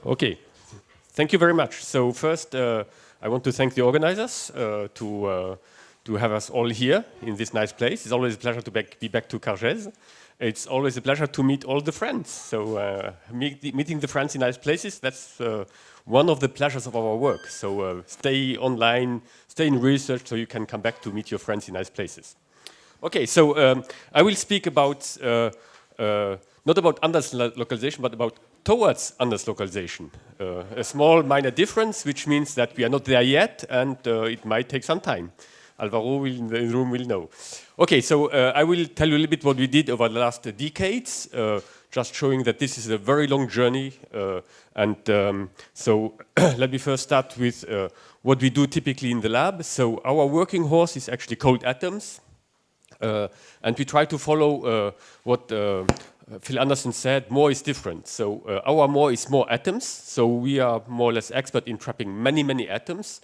Okay, thank you very much. So first, I want to thank the organizers to have us all here in this nice place. It's always a pleasure to be back to Cargese. It's always a pleasure to meet all the friends. So meeting the friends in nice places, that's one of the pleasures of our work. So stay online, stay in research, so you can come back to meet your friends in nice places. Okay, so I will speak about, not about Anders localization, but about towards Anders localization. A small minor difference, which means that we are not there yet, and it might take some time. Alvaro in the room will know. Okay, so I will tell you a little bit what we did over the last decades, just showing that this is a very long journey. So let me first start with what we do typically in the lab. So our working horse is actually cold atoms. And we try to follow what Phil Anderson said, more is different. So our more is more atoms. So we are more or less expert in trapping many, many atoms.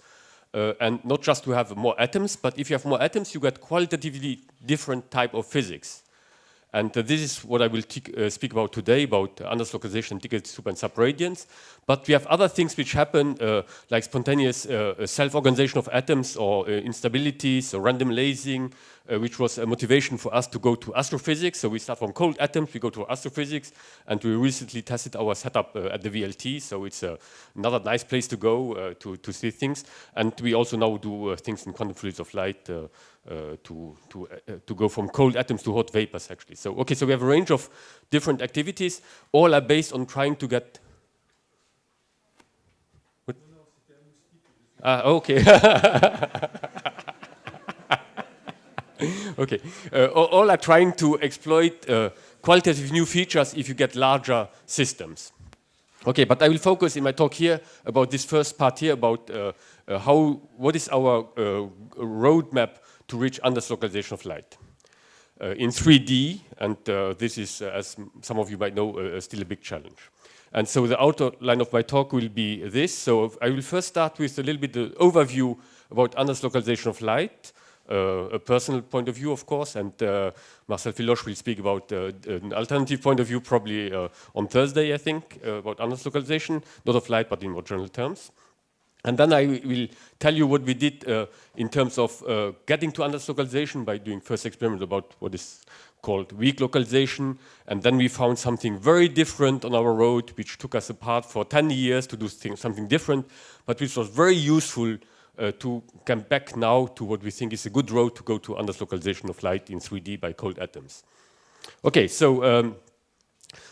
And not just to have more atoms, but if you have more atoms, you get qualitatively different type of physics. And this is what I will speak about today, about Anders localization, decayed super and subradiance. But we have other things which happen, like spontaneous self-organization of atoms, or instabilities, or random lasing, which was a motivation for us to go to astrophysics. So we start from cold atoms, we go to astrophysics, and we recently tested our setup at the VLT. So it's another nice place to go to see things. And we also now do things in quantum fluids of light to go from cold atoms to hot vapors, actually. So okay, so we have a range of different activities. All are based on trying to get. What? Okay. Okay. All are trying to exploit qualitative new features if you get larger systems. Okay, but I will focus in my talk here about this first part here about what is our roadmap to reach Anders localization of light in 3D, and this is, as some of you might know, still a big challenge. And so the outline of my talk will be this. So I will first start with a little bit of overview about Anders localization of light, a personal point of view, of course, and Marcel Filoche will speak about an alternative point of view probably on Thursday, I think, about Anders localization, not of light, but in more general terms. And then I will tell you what we did in terms of getting to Anders localization by doing first experiments about what is called weak localization. And then we found something very different on our road, which took us apart for 10 years to do something different, but which was very useful to come back now to what we think is a good road to go to Anders localization of light in 3D by cold atoms. Okay, so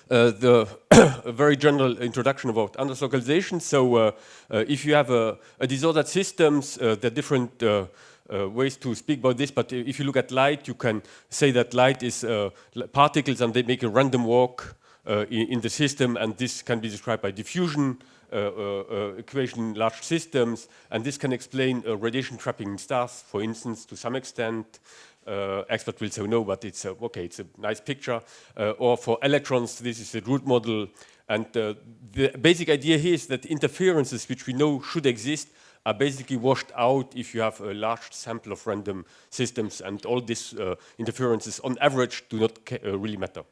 a very general introduction about Anders localization. So if you have a disordered systems, there are different ways to speak about this, but if you look at light, you can say that light is particles and they make a random walk in the system, and this can be described by diffusion equation large systems, and this can explain radiation trapping in stars, for instance, to some extent. Expert will say no, but it's okay, it's a nice picture. Or for electrons, this is a root model, and the basic idea here is that interferences which we know should exist are basically washed out if you have a large sample of random systems, and all these interferences on average do not really matter.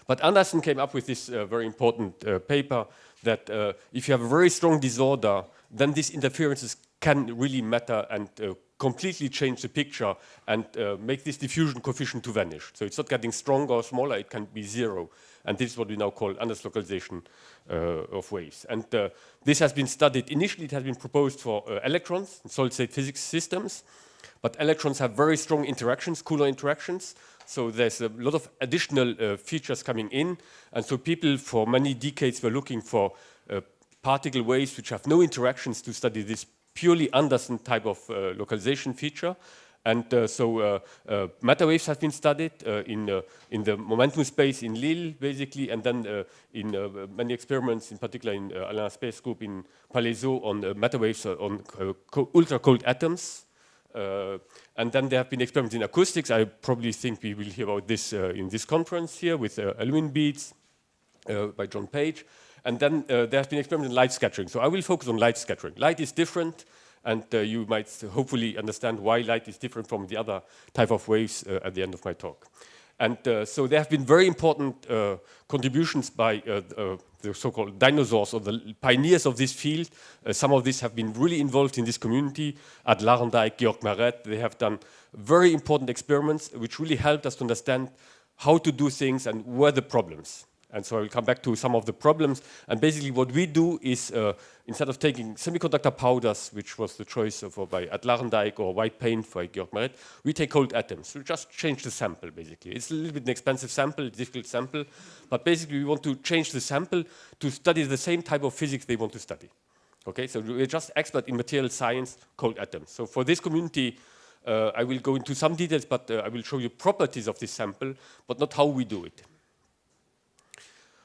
But Anderson came up with this very important paper that if you have a very strong disorder, then these interferences can really matter and completely change the picture and make this diffusion coefficient to vanish. So it's not getting stronger or smaller, it can be zero. And this is what we now call Anders localization of waves. And this has been studied, initially it has been proposed for electrons in solid-state physics systems, but electrons have very strong interactions, Coulomb interactions, so there's a lot of additional features coming in, and so people for many decades were looking for particle waves which have no interactions to study this purely Anderson type of localization feature. And so matter waves have been studied in the momentum space in Lille, basically, and then in many experiments, in particular in Alain Aspect's group in Palaiseau, on matter waves on ultra-cold atoms. And then there have been experiments in acoustics. I probably think we will hear about this in this conference here with aluminum beads by John Page. And then there have been experiments in light scattering. So I will focus on light scattering. Light is different, and you might hopefully understand why light is different from the other type of waves at the end of my talk. And so there have been very important contributions by the so-called dinosaurs or the pioneers of this field. Some of these have been really involved in this community. Ad Larendyck, Georg Maret, they have done very important experiments which really helped us to understand how to do things and where the problems. And so I will come back to some of the problems. And basically what we do is, instead of taking semiconductor powders, which was the choice by Ad Larendyck, or white paint by Georg Maret, we take cold atoms. We just change the sample, basically. It's a little bit an expensive sample, difficult sample, but basically we want to change the sample to study the same type of physics they want to study. Okay, so we're just expert in material science, cold atoms. So for this community, I will go into some details, but I will show you properties of this sample, but not how we do it.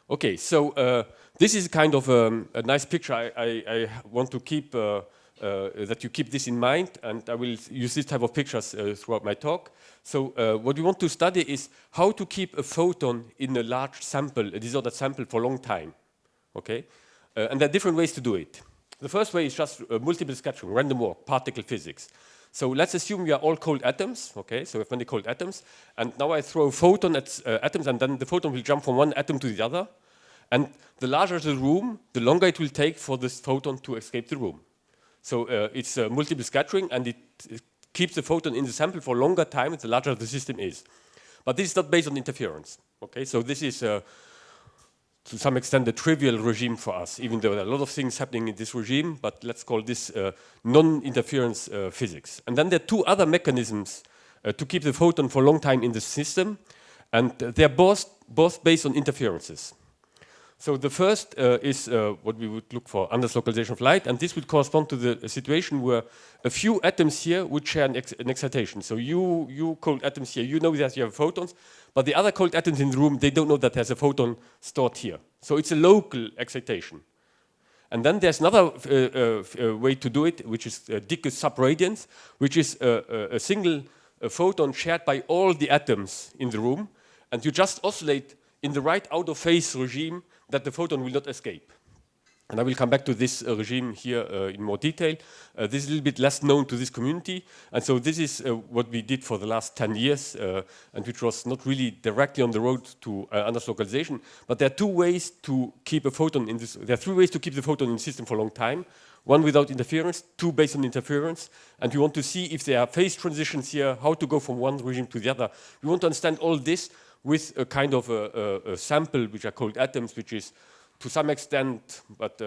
Okay, so this is kind of a nice picture. I want to keep that you keep this in mind, and I will use this type of pictures throughout my talk. So what we want to study is how to keep a photon in a large sample, a disordered sample, for a long time. Okay, and there are different ways to do it. The first way is just multiple scattering, random walk, particle physics. So let's assume we are all cold atoms, okay? So we have many cold atoms, and now I throw a photon at atoms, and then the photon will jump from one atom to the other. And the larger the room, the longer it will take for this photon to escape the room. So it's multiple scattering, and it keeps the photon in the sample for a longer time, the larger the system is. But this is not based on interference, okay? So this is, to some extent, a trivial regime for us, even though there are a lot of things happening in this regime, but let's call this non-interference physics. And then there are two other mechanisms to keep the photon for a long time in the system, and they're both based on interferences. So the first is what we would look for, Anders localization of light, and this would correspond to the situation where a few atoms here would share an excitation. So you cold atoms here, you know that you have photons, but the other cold atoms in the room, they don't know that there's a photon stored here. So it's a local excitation. And then there's another way to do it, which is Dicke subradiance, which is a single photon shared by all the atoms in the room, and you just oscillate in the right out-of-phase regime that the photon will not escape. And I will come back to this regime here in more detail. This is a little bit less known to this community, and so this is what we did for the last 10 years, and which was not really directly on the road to Anders localization. But there are two ways to keep a photon in this. There are three ways to keep the photon in the system for a long time. One without interference, two based on interference, and we want to see if there are phase transitions here, how to go from one regime to the other. We want to understand all this with a kind of a sample, which are called atoms, which is to some extent, but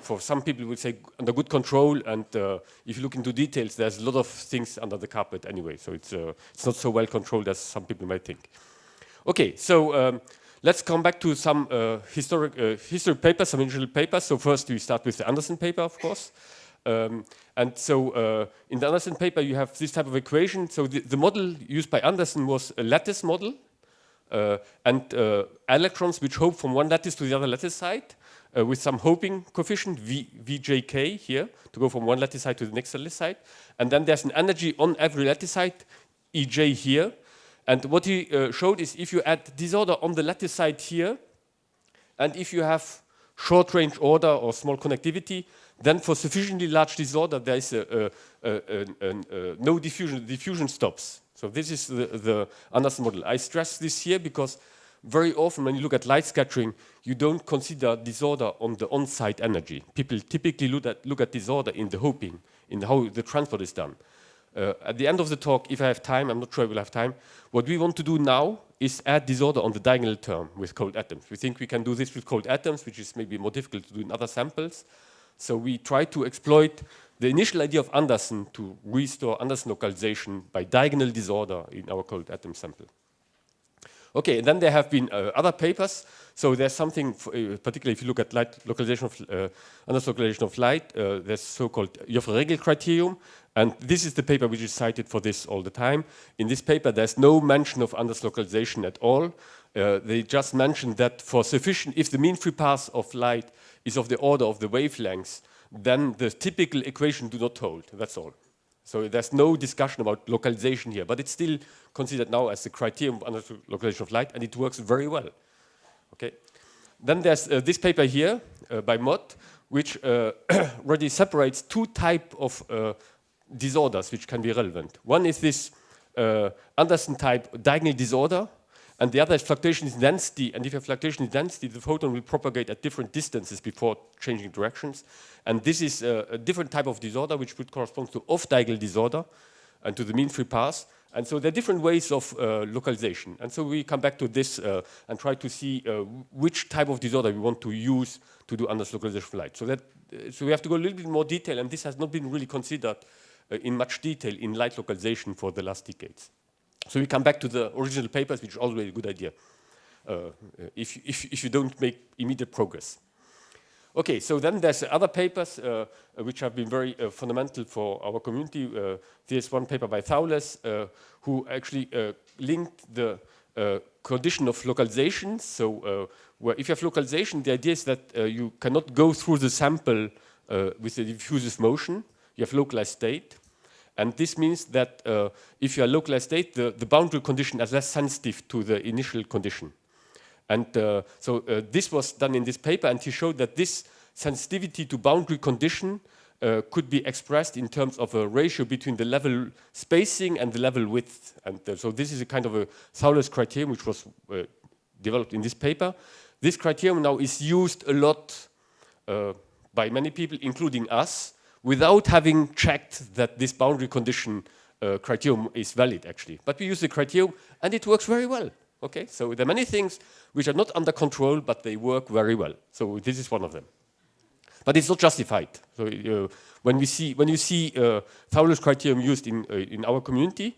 for some people would say under good control, and if you look into details, there's a lot of things under the carpet anyway, so it's not so well controlled as some people might think. Okay, so let's come back to some history papers, some initial papers. So first we start with the Anderson paper, of course. And so in the Anderson paper you have this type of equation. So the model used by Anderson was a lattice model, and electrons which hope from one lattice to the other lattice side with some hoping coefficient Vjk here to go from one lattice side to the next lattice side. And then there's an energy on every lattice side, Ej here. And what he showed is if you add disorder on the lattice side here, and if you have short range order or small connectivity, then for sufficiently large disorder there is no diffusion, the diffusion stops. So this is the Anderson model. I stress this here because very often when you look at light scattering, you don't consider disorder on the on-site energy. People typically look at disorder in the hoping, in how the transport is done. At the end of the talk, if I have time, I'm not sure I will have time, what we want to do now is add disorder on the diagonal term with cold atoms. We think we can do this with cold atoms, which is maybe more difficult to do in other samples. So we try to exploit the initial idea of Anderson to restore Anderson localization by diagonal disorder in our cold atom sample. Okay, and then there have been other papers. So there's something, particularly if you look at light localization of Anderson localization of light, there's so-called Joffre-Regel criterion, and this is the paper which is cited for this all the time. In this paper, there's no mention of Anderson localization at all. They just mentioned that for sufficient, if the mean free path of light is of the order of the wavelengths, then the typical equation do not hold. That's all. So there's no discussion about localization here, but it's still considered now as the criterion of Anderson localization of light, and it works very well. Okay. Then there's this paper here by Mott, which already separates two types of disorders which can be relevant. One is this Anderson type diagonal disorder, And the other is fluctuation in density. And if you have fluctuation in density, the photon will propagate at different distances before changing directions. And this is a different type of disorder, which would correspond to off-diagonal disorder and to the mean free path. And so there are different ways of localization. And so we come back to this and try to see which type of disorder we want to use to do Anders localization of light. So we have to go a little bit more detail, and this has not been really considered in much detail in light localization for the last decades. So we come back to the original papers, which is always a good idea if you don't make immediate progress. Okay, so then there's other papers which have been very fundamental for our community. There's one paper by Thowles who actually linked the condition of localization. So where if you have localization, the idea is that you cannot go through the sample with a diffusive motion. You have localized state. And this means that if you are localized state, the boundary condition is less sensitive to the initial condition. And so this was done in this paper, and he showed that this sensitivity to boundary condition could be expressed in terms of a ratio between the level spacing and the level width. And so this is a kind of a Thowles criterion which was developed in this paper. This criterion now is used a lot by many people, including us, without having checked that this boundary condition criterion is valid, actually. But we use the criterion, and it works very well. Okay, so there are many things which are not under control, but they work very well. So this is one of them. But it's not justified. So when you see Thowles criterion used in our community,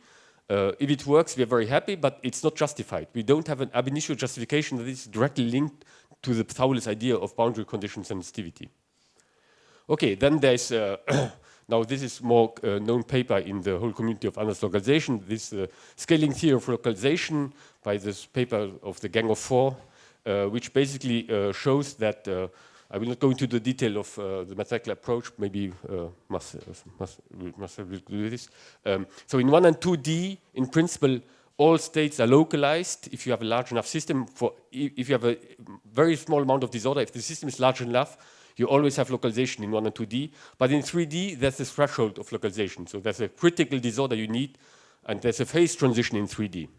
if it works, we are very happy, but it's not justified. We don't have an ab initio justification that is directly linked to the Thowles idea of boundary condition sensitivity. Okay, then there's, now this is more known paper in the whole community of Anders localization, this scaling theory of localization by this paper of the Gang of Four, which basically shows that, I will not go into the detail of the mathematical approach, maybe Marcel will do this. So in 1 and 2D, in principle, all states are localized if you have a large enough system. If you have a very small amount of disorder, if the system is large enough, you always have localization in 1 and 2D. But in 3D, there's a threshold of localization. So there's a critical disorder you need, and there's a phase transition in 3D.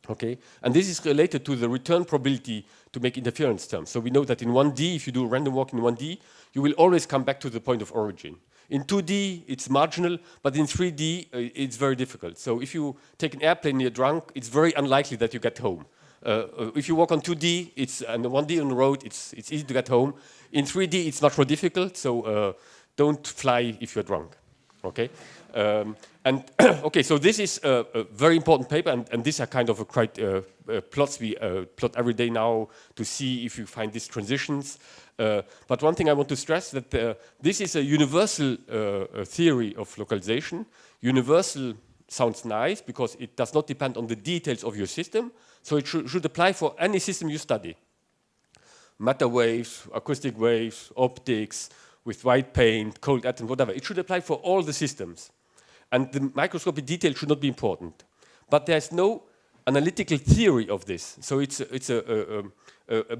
Okay, and this is related to the return probability to make interference terms. So we know that in 1D, if you do a random walk in 1D, you will always come back to the point of origin. In 2D, it's marginal, but in 3D, it's very difficult. So if you take an airplane and you're drunk, it's very unlikely that you get home. If you walk on 2D, and 1D on the road, it's easy to get home. In 3D, it's much more difficult, so don't fly if you're drunk. Okay? Okay, so this is a very important paper, and these are kind of plots we plot every day now to see if you find these transitions. But one thing I want to stress that this is a universal theory of localization. Universal sounds nice because it does not depend on the details of your system, so it should apply for any system you study. Matter waves, acoustic waves, optics, with white paint, cold atoms, whatever. It should apply for all the systems. And the microscopic detail should not be important. But there's no analytical theory of this. So it's a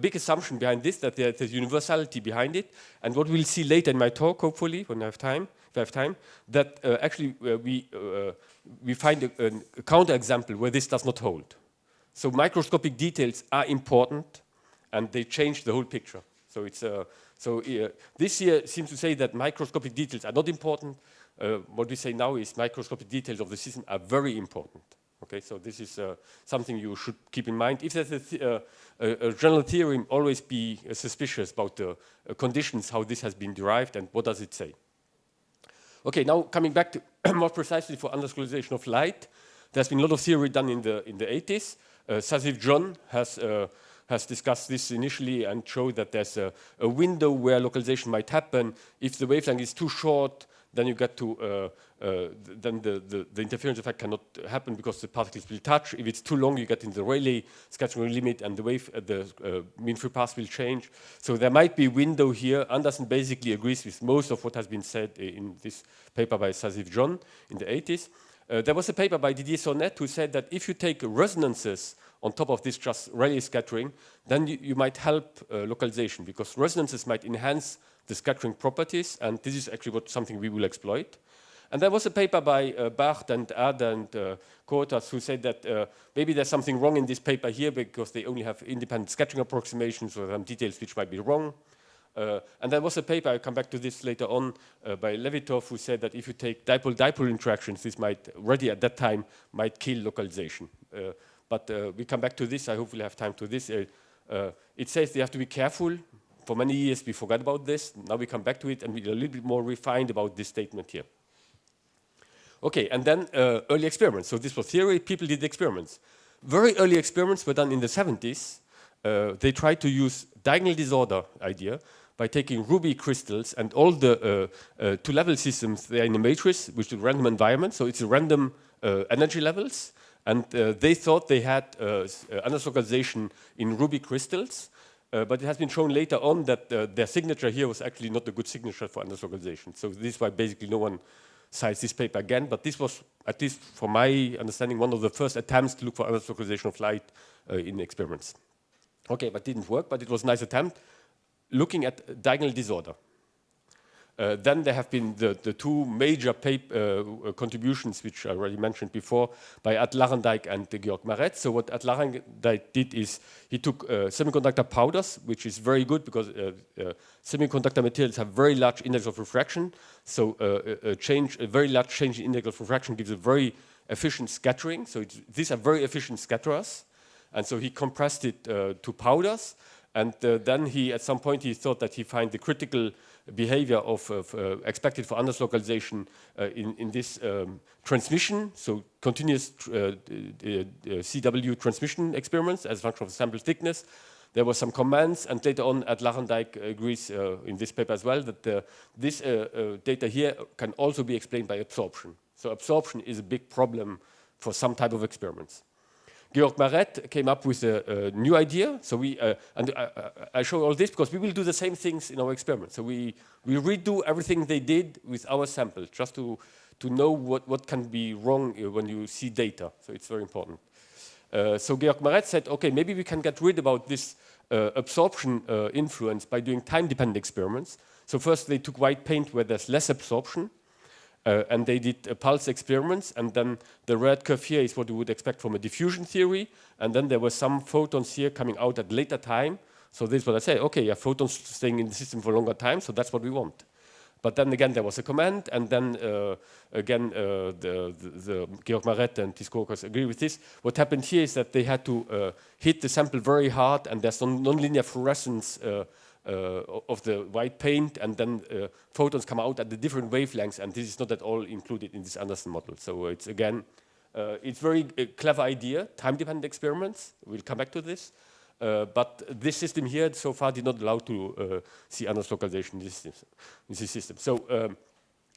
big assumption behind this, that there's universality behind it. And what we'll see later in my talk, hopefully, when I have time, if I have time, that actually we find a counterexample where this does not hold. So microscopic details are important, and they change the whole picture. So it's this here seems to say that microscopic details are not important. What we say now is microscopic details of the system are very important. Okay, so this is something you should keep in mind. If there's a general theorem, always be suspicious about the conditions, how this has been derived, and what does it say. Okay, now coming back to more precisely for underscolarization of light, there's been a lot of theory done in the 80s. Sasiv John has discussed this initially and showed that there's a window where localization might happen. If the wavelength is too short, then you get to then the interference effect cannot happen because the particles will touch. If it's too long, you get in the Rayleigh scattering limit, and the mean free path will change. So there might be a window here. Anderson basically agrees with most of what has been said in this paper by Sasiv John in the 80s. There was a paper by Didier Sonnet who said that if you take resonances on top of this just Rayleigh scattering, then you might help localization, because resonances might enhance the scattering properties, and this is actually something we will exploit. And there was a paper by Barth and Ad and Kotas who said that maybe there's something wrong in this paper here because they only have independent scattering approximations or some details which might be wrong. And there was a paper, I'll come back to this later on, by Levitov, who said that if you take dipole-dipole interactions, this might already at that time might kill localization. But we come back to this. I hope we'll have time to this. It says they have to be careful. For many years we forgot about this. Now we come back to it and we're a little bit more refined about this statement here. Okay, and then early experiments. So this was theory. People did experiments. Very early experiments were done in the 70s. They tried to use diagonal disorder idea by taking ruby crystals and all the two-level systems. They are in a matrix, which is a random environment. So it's a random energy levels. And they thought they had localization in ruby crystals. But it has been shown later on that their signature here was actually not a good signature for localization. So this is why basically no one cites this paper again. But this was, at least from my understanding, one of the first attempts to look for localization of light in experiments. Okay, but didn't work, but it was a nice attempt looking at diagonal disorder. Then there have been the two major contributions, which I already mentioned before, by Ad Larendyck and Georg Maret. So what Ad Larendyck did is he took semiconductor powders, which is very good because semiconductor materials have very large index of refraction. So a very large change in index of refraction gives a very efficient scattering. So these are very efficient scatterers. And so he compressed it to powders. And then he, at some point, he thought that he find the critical behavior of expected for localization in this transmission, so continuous CW transmission experiments as a function of sample thickness. There were some comments, and later on, Ad Larendyck agrees in this paper as well that this data here can also be explained by absorption. So absorption is a big problem for some type of experiments. Georg Maret came up with a new idea. So I show all this because we will do the same things in our experiments. So we redo everything they did with our sample, just to know what can be wrong when you see data. So it's very important. So Georg Maret said, okay, maybe we can get rid about this absorption influence by doing time-dependent experiments. So first they took white paint where there's less absorption. And they did pulse experiments, and then the red curve here is what you would expect from a diffusion theory, and then there were some photons here coming out at later time. So this is what I say, okay, yeah, photons staying in the system for a longer time, so that's what we want. But then again, there was a comment, and then again, the Georg Maret and his co-authors agree with this. What happened here is that they had to hit the sample very hard, and there's some nonlinear fluorescence of the white paint, and then photons come out at the different wavelengths, and this is not at all included in this Anderson model. So it's again, it's very clever idea, time-dependent experiments. We'll come back to this. But this system here so far did not allow to see Anderson localization in this system. So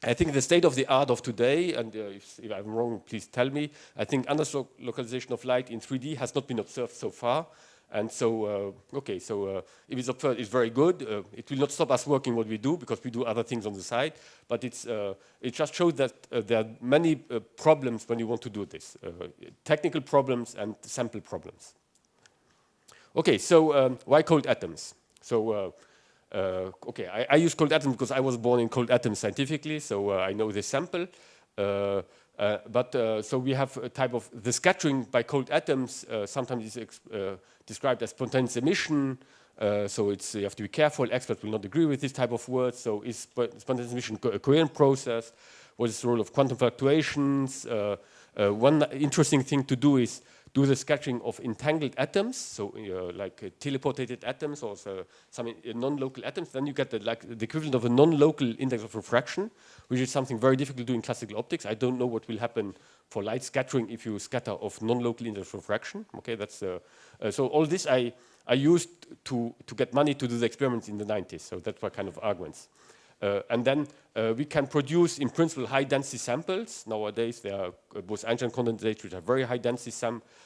I think the state of the art of today, and if I'm wrong, please tell me, I think Anderson localization of light in 3D has not been observed so far. And so, okay, so if it's observed, it's very good. It will not stop us working what we do because we do other things on the side. But it just shows that there are many problems when you want to do this. Technical problems and sample problems. Okay, so why cold atoms? So, okay, I use cold atoms because I was born in cold atoms scientifically, so I know this sample. So we have a type of the scattering by cold atoms. Sometimes is described as spontaneous emission. So it's you have to be careful. Experts will not agree with this type of word. So is spontaneous emission a coherent process? What is the role of quantum fluctuations? One interesting thing to do is do the scattering of entangled atoms, so like teleported atoms or some non-local atoms. Then you get the equivalent of a non-local index of refraction, which is something very difficult to do in classical optics. I don't know what will happen for light scattering if you scatter of non-local index of refraction. Okay, that's so all this I used to get money to do the experiments in the 90s. So that were kind of arguments. And then we can produce, in principle, high-density samples. Nowadays, there are Bose-Einstein condensates, which are very high-density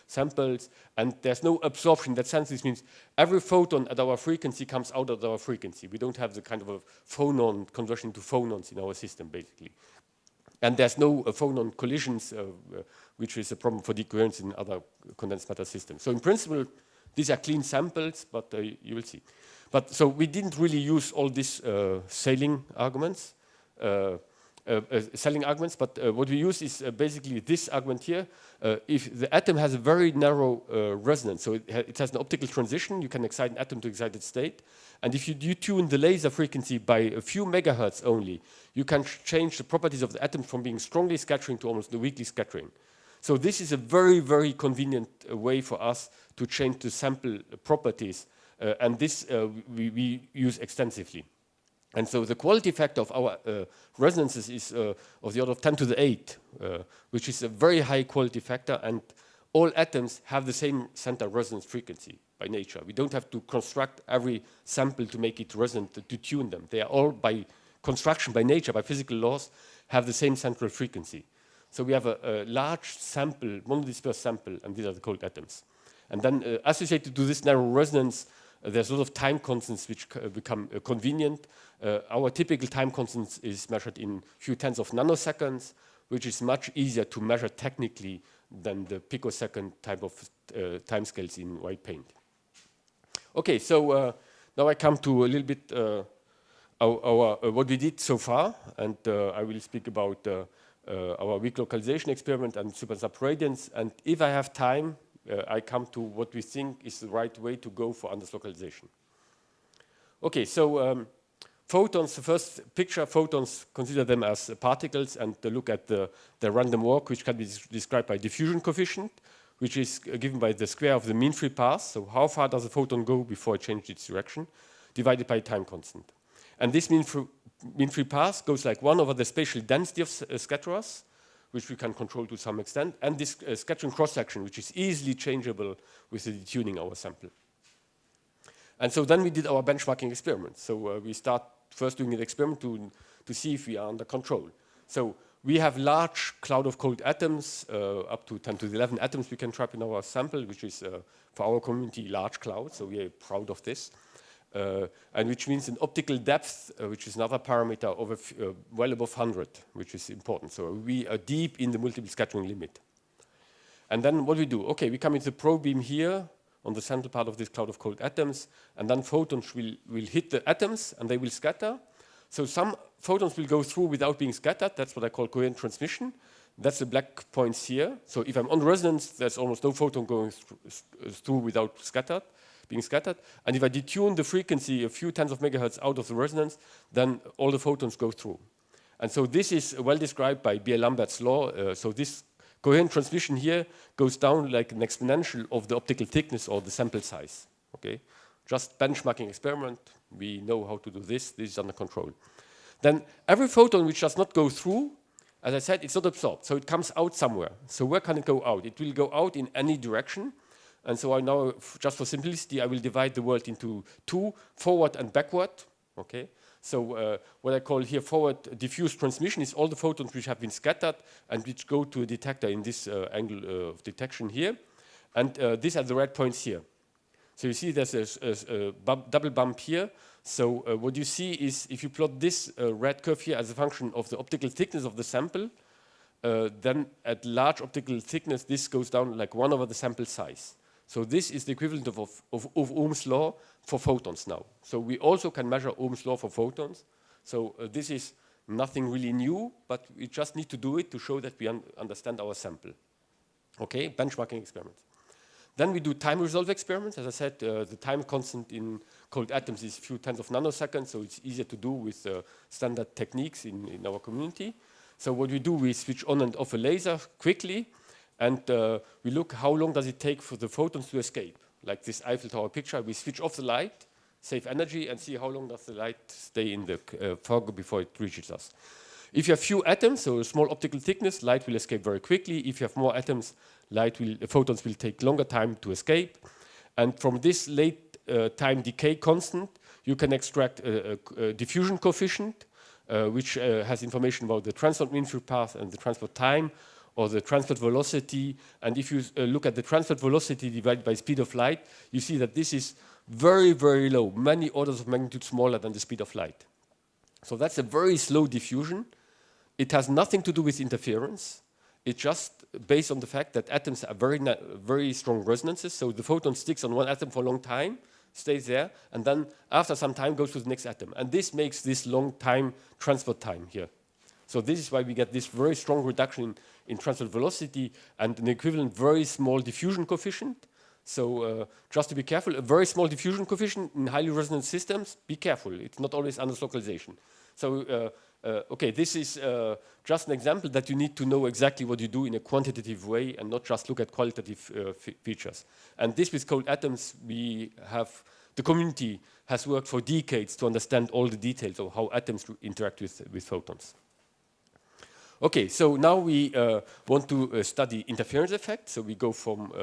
samples, and there's no absorption. In that sense, this means every photon at our frequency comes out of our frequency. We don't have the kind of a phonon conversion to phonons in our system, basically. And there's no phonon collisions, which is a problem for decoherence in other condensed matter systems. So in principle, these are clean samples, but you will see. But so we didn't really use all these sailing arguments. selling arguments, but what we use is basically this argument here. If the atom has a very narrow resonance, so it has an optical transition, you can excite an atom to excited state, and if you tune the laser frequency by a few megahertz only, you can change the properties of the atom from being strongly scattering to almost weakly scattering. So this is a very, very convenient way for us to change the sample properties, and this we use extensively. And so the quality factor of our resonances is of the order of 10 to the 8, which is a very high quality factor, and all atoms have the same center resonance frequency by nature. We don't have to construct every sample to make it resonant, to tune them. They are all by construction, by nature, by physical laws, have the same central frequency. So we have a large sample, monodispersed sample, and these are the cold atoms. And then associated to this narrow resonance, there's a lot of time constants which become convenient. Our typical time constant is measured in few tens of nanoseconds, which is much easier to measure technically than the picosecond type of timescales in white paint. Okay, so now I come to a little bit what we did so far, and I will speak about our weak localization experiment and super-sub radiance. And if I have time, I come to what we think is the right way to go for Anders localization. Okay, so photons, the first picture, photons, consider them as particles, and look at the random walk, which can be described by diffusion coefficient, which is given by the square of the mean free path, so how far does a photon go before it changes its direction, divided by time constant. And this mean free path goes like 1 over the spatial density of scatterers, which we can control to some extent, and this scattering cross-section, which is easily changeable with the detuning our sample. And so then we did our benchmarking experiment. So we start first doing an experiment to see if we are under control. So we have large cloud of cold atoms, up to 10 to the 11 atoms we can trap in our sample, which is, for our community, large cloud, so we are proud of this. And which means an optical depth, which is another parameter, of well above 100, which is important. So we are deep in the multiple scattering limit. And then what we do? Okay, we come into the probe beam here on the central part of this cloud of cold atoms, and then photons will hit the atoms and they will scatter. So some photons will go through without being scattered. That's what I call coherent transmission. That's the black points here. So if I'm on resonance, there's almost no photon going through without being scattered. And if I detune the frequency a few tens of megahertz out of the resonance, then all the photons go through. And so this is well described by Beer-Lambert's law. So this coherent transmission here goes down like an exponential of the optical thickness or the sample size. Okay, just benchmarking experiment. We know how to do this. This is under control. Then every photon which does not go through, as I said, it's not absorbed. So it comes out somewhere. So where can it go out? It will go out in any direction. And so I now, just for simplicity, I will divide the world into 2, forward and backward. Okay. So what I call here forward diffuse transmission is all the photons which have been scattered and which go to a detector in this angle of detection here. And these are the red points here. So you see there's a double bump here. So what you see is if you plot this red curve here as a function of the optical thickness of the sample, then at large optical thickness, this goes down like 1 over the sample size. So this is the equivalent of Ohm's law for photons now. So we also can measure Ohm's law for photons. So this is nothing really new, but we just need to do it to show that we understand our sample. Okay, benchmarking experiments. Then we do time resolve experiments. As I said, the time constant in cold atoms is a few tens of nanoseconds, so it's easier to do with standard techniques in our community. So what we do, we switch on and off a laser quickly, and we look how long does it take for the photons to escape. Like this Eiffel Tower picture, we switch off the light, save energy, and see how long does the light stay in the fog before it reaches us. If you have few atoms, so a small optical thickness, light will escape very quickly. If you have more atoms, photons will take longer time to escape. And from this late time decay constant, you can extract a diffusion coefficient, which has information about the transport mean free path and the transport time, or the transport velocity. And if you look at the transport velocity divided by speed of light, you see that this is very, very low, many orders of magnitude smaller than the speed of light. So that's a very slow diffusion. It has nothing to do with interference. It's just based on the fact that atoms are very strong resonances. So the photon sticks on one atom for a long time, stays there, and then after some time goes to the next atom. And this makes this long time transport time here. So this is why we get this very strong reduction in transfer velocity and an equivalent very small diffusion coefficient. So just to be careful, a very small diffusion coefficient in highly resonant systems, be careful, it's not always under localization. So okay, this is just an example that you need to know exactly what you do in a quantitative way and not just look at qualitative features. And this with cold atoms, the community has worked for decades to understand all the details of how atoms interact with photons. Okay, so now we want to study interference effect. So we go from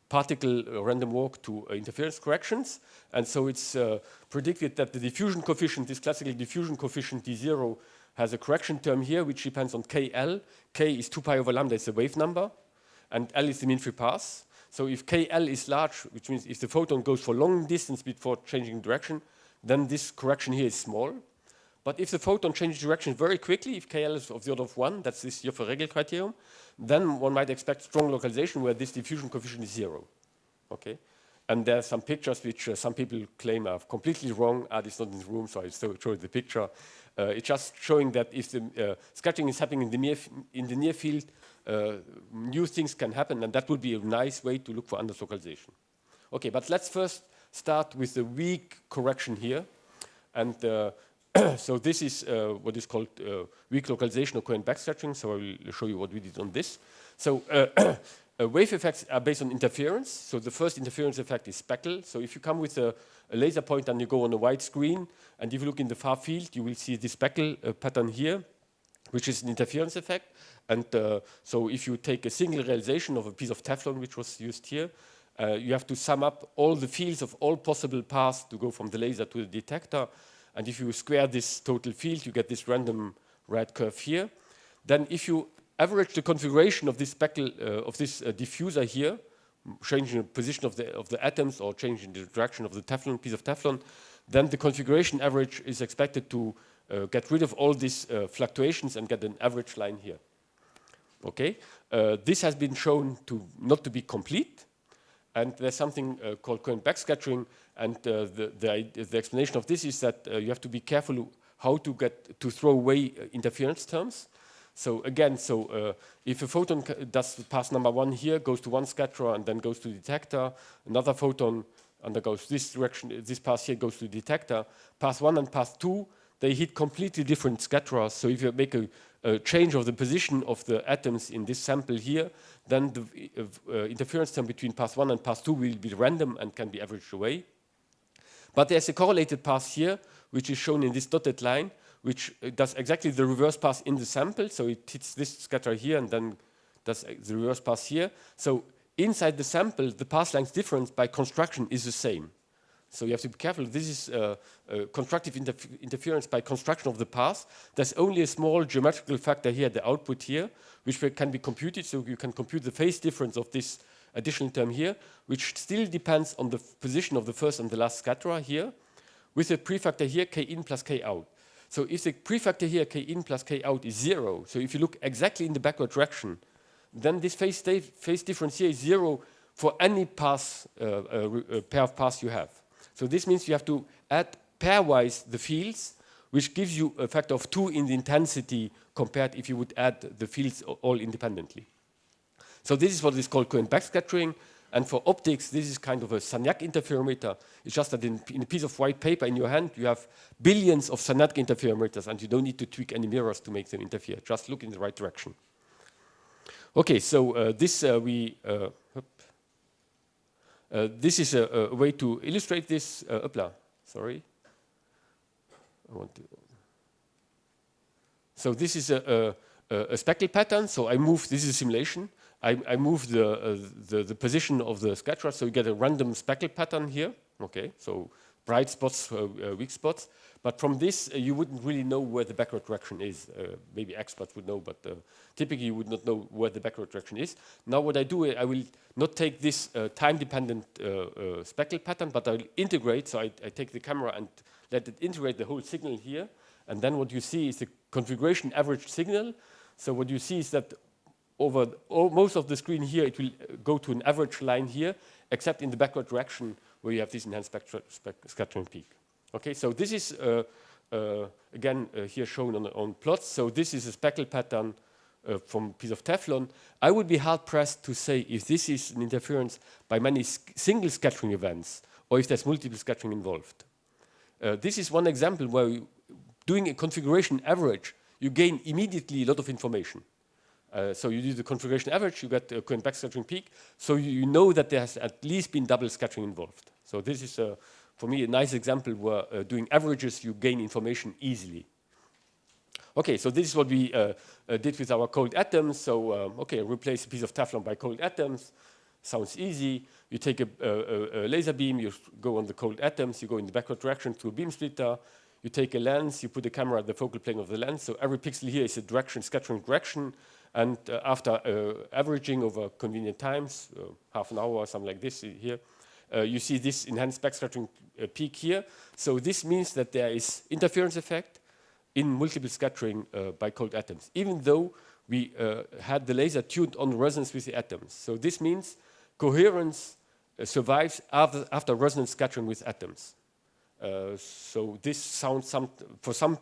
particle random walk to interference corrections. And so it's predicted that the diffusion coefficient, this classical diffusion coefficient D0, has a correction term here, which depends on KL. K is 2 pi over lambda, it's a wave number. And L is the mean free path. So if KL is large, which means if the photon goes for long distance before changing direction, then this correction here is small. But if the photon changes direction very quickly, if KL is of the order of 1, that's this Joffe-Regel criterion, then one might expect strong localization where this diffusion coefficient is 0. Okay? And there are some pictures which some people claim are completely wrong. It's not in the room, so I show the picture. It's just showing that if the scattering is happening in the near field, new things can happen, and that would be a nice way to look for underlocalization. Okay, but let's first start with the weak correction here. And so this is what is called weak localization or coherent backscattering. So I will show you what we did on this. So wave effects are based on interference. So the first interference effect is speckle. So if you come with a laser pointer and you go on a wide screen, and if you look in the far field, you will see the speckle pattern here, which is an interference effect. And so if you take a single realization of a piece of Teflon, which was used here, you have to sum up all the fields of all possible paths to go from the laser to the detector. And if you square this total field, you get this random red curve here. Then if you average the configuration of this speckle, of this diffuser here, changing the position of the atoms or changing the direction of the Teflon, piece of Teflon, then the configuration average is expected to get rid of all these fluctuations and get an average line here. Okay, this has been shown to not to be complete, and there's something called coherent backscattering, and the explanation of this is that you have to be careful how to get to throw away interference terms. So again, if a photon does pass number 1 here, goes to one scatterer and then goes to the detector, another photon undergoes this direction, this pass here goes to the detector, path 1 and path 2, they hit completely different scatterers. So if you make a change of the position of the atoms in this sample here, then the interference term between path 1 and path 2 will be random and can be averaged away. But there's a correlated path here, which is shown in this dotted line, which does exactly the reverse path in the sample. So it hits this scatterer here and then does the reverse path here. So inside the sample, the path length difference by construction is the same. So you have to be careful. This is constructive interference by construction of the path. There's only a small geometrical factor here, the output here, which can be computed. So you can compute the phase difference of this additional term here, which still depends on the position of the first and the last scatterer here, with a prefactor here, k in plus k out. So if the prefactor here, k in plus k out, is 0, so if you look exactly in the backward direction, then this phase difference here is 0 for any path, pair of paths you have. So this means you have to add pairwise the fields, which gives you a factor of 2 in the intensity compared if you would add the fields all independently. So this is what is called coherent backscattering. And for optics, this is kind of a Sagnac interferometer. It's just that in a piece of white paper in your hand, you have billions of Sagnac interferometers, and you don't need to tweak any mirrors to make them interfere. Just look in the right direction. Okay, so this is a way to illustrate this. Sorry. So this is a speckle pattern. So I move. This is a simulation. I move the position of the scatterer, so you get a random speckle pattern here. Okay, so bright spots, weak spots. But from this, you wouldn't really know where the backward direction is. Maybe experts would know, but typically you would not know where the backward direction is. Now what I do, I will not take this time-dependent speckle pattern, but I will integrate. So I take the camera and let it integrate the whole signal here. And then what you see is the configuration average signal. So what you see is that over most of the screen here, it will go to an average line here, except in the backward direction where you have this enhanced scattering peak. Okay, so this is again here shown on plots. So this is a speckle pattern from a piece of Teflon. I would be hard-pressed to say if this is an interference by many single scattering events or if there's multiple scattering involved. This is one example where doing a configuration average, you gain immediately a lot of information. So you do the configuration average, you get a current backscattering peak, so you know that there has at least been double scattering involved. So this is, for me, a nice example where doing averages, you gain information easily. Okay, so this is what we did with our cold atoms. So, okay, replace a piece of Teflon by cold atoms. Sounds easy. You take a laser beam, you go on the cold atoms, you go in the backward direction through a beam splitter. You take a lens, you put the camera at the focal plane of the lens. So every pixel here is a direction, scattering direction. And after averaging over convenient times, half an hour or something like this here, you see this enhanced backscattering peak here. So this means that there is interference effect in multiple scattering by cold atoms, even though we had the laser tuned on resonance with the atoms. So this means coherence survives after resonance scattering with atoms. So this sounds, for some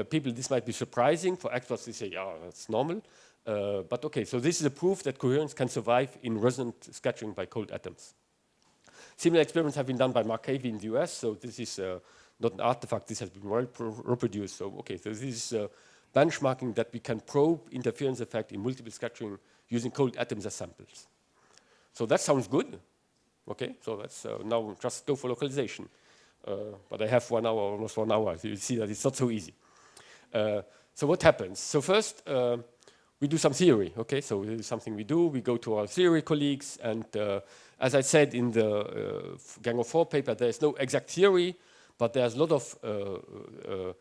people this might be surprising. For experts they say, yeah, that's normal. But okay, so this is a proof that coherence can survive in resonant scattering by cold atoms. Similar experiments have been done by Mark Cavey in the US, so this is not an artifact, this has been well reproduced. So okay, so this is benchmarking that we can probe interference effect in multiple scattering using cold atoms as samples. So that sounds good. Okay, so let's now just go for localization. But I have 1 hour, almost 1 hour, so you see that it's not so easy. So what happens? So first, we do some theory, okay? So this is something we do. We go to our theory colleagues, and as I said in the Gang of 4 paper, there is no exact theory, but there's a lot of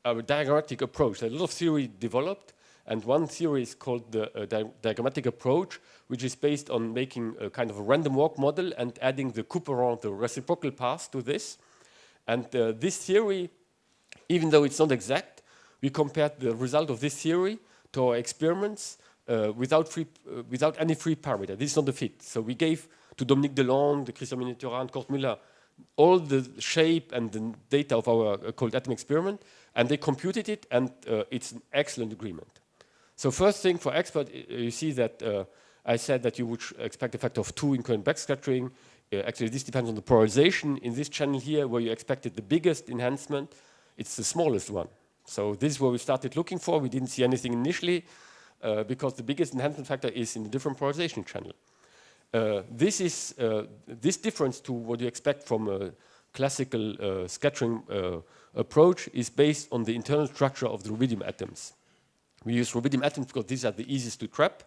a diagrammatic approach. There's a lot of theory developed, and one theory is called the diagrammatic approach, which is based on making a kind of a random walk model and adding the Couperin, the reciprocal path to this. And this theory, even though it's not exact, we compared the result of this theory to our experiments without any free parameter. This is not a fit. So we gave to Dominique Delonde, Christian Minitura, and Kurt Müller all the shape and the data of our cold atom experiment, and they computed it, and it's an excellent agreement. So first thing for expert, you see that I said that you would expect a factor of 2 in current backscattering. Actually, this depends on the polarization. In this channel here, where you expected the biggest enhancement, it's the smallest one. So this is where we started looking for. We didn't see anything initially because the biggest enhancement factor is in a different polarization channel. This difference to what you expect from a classical scattering approach is based on the internal structure of the rubidium atoms. We use rubidium atoms because these are the easiest to trap,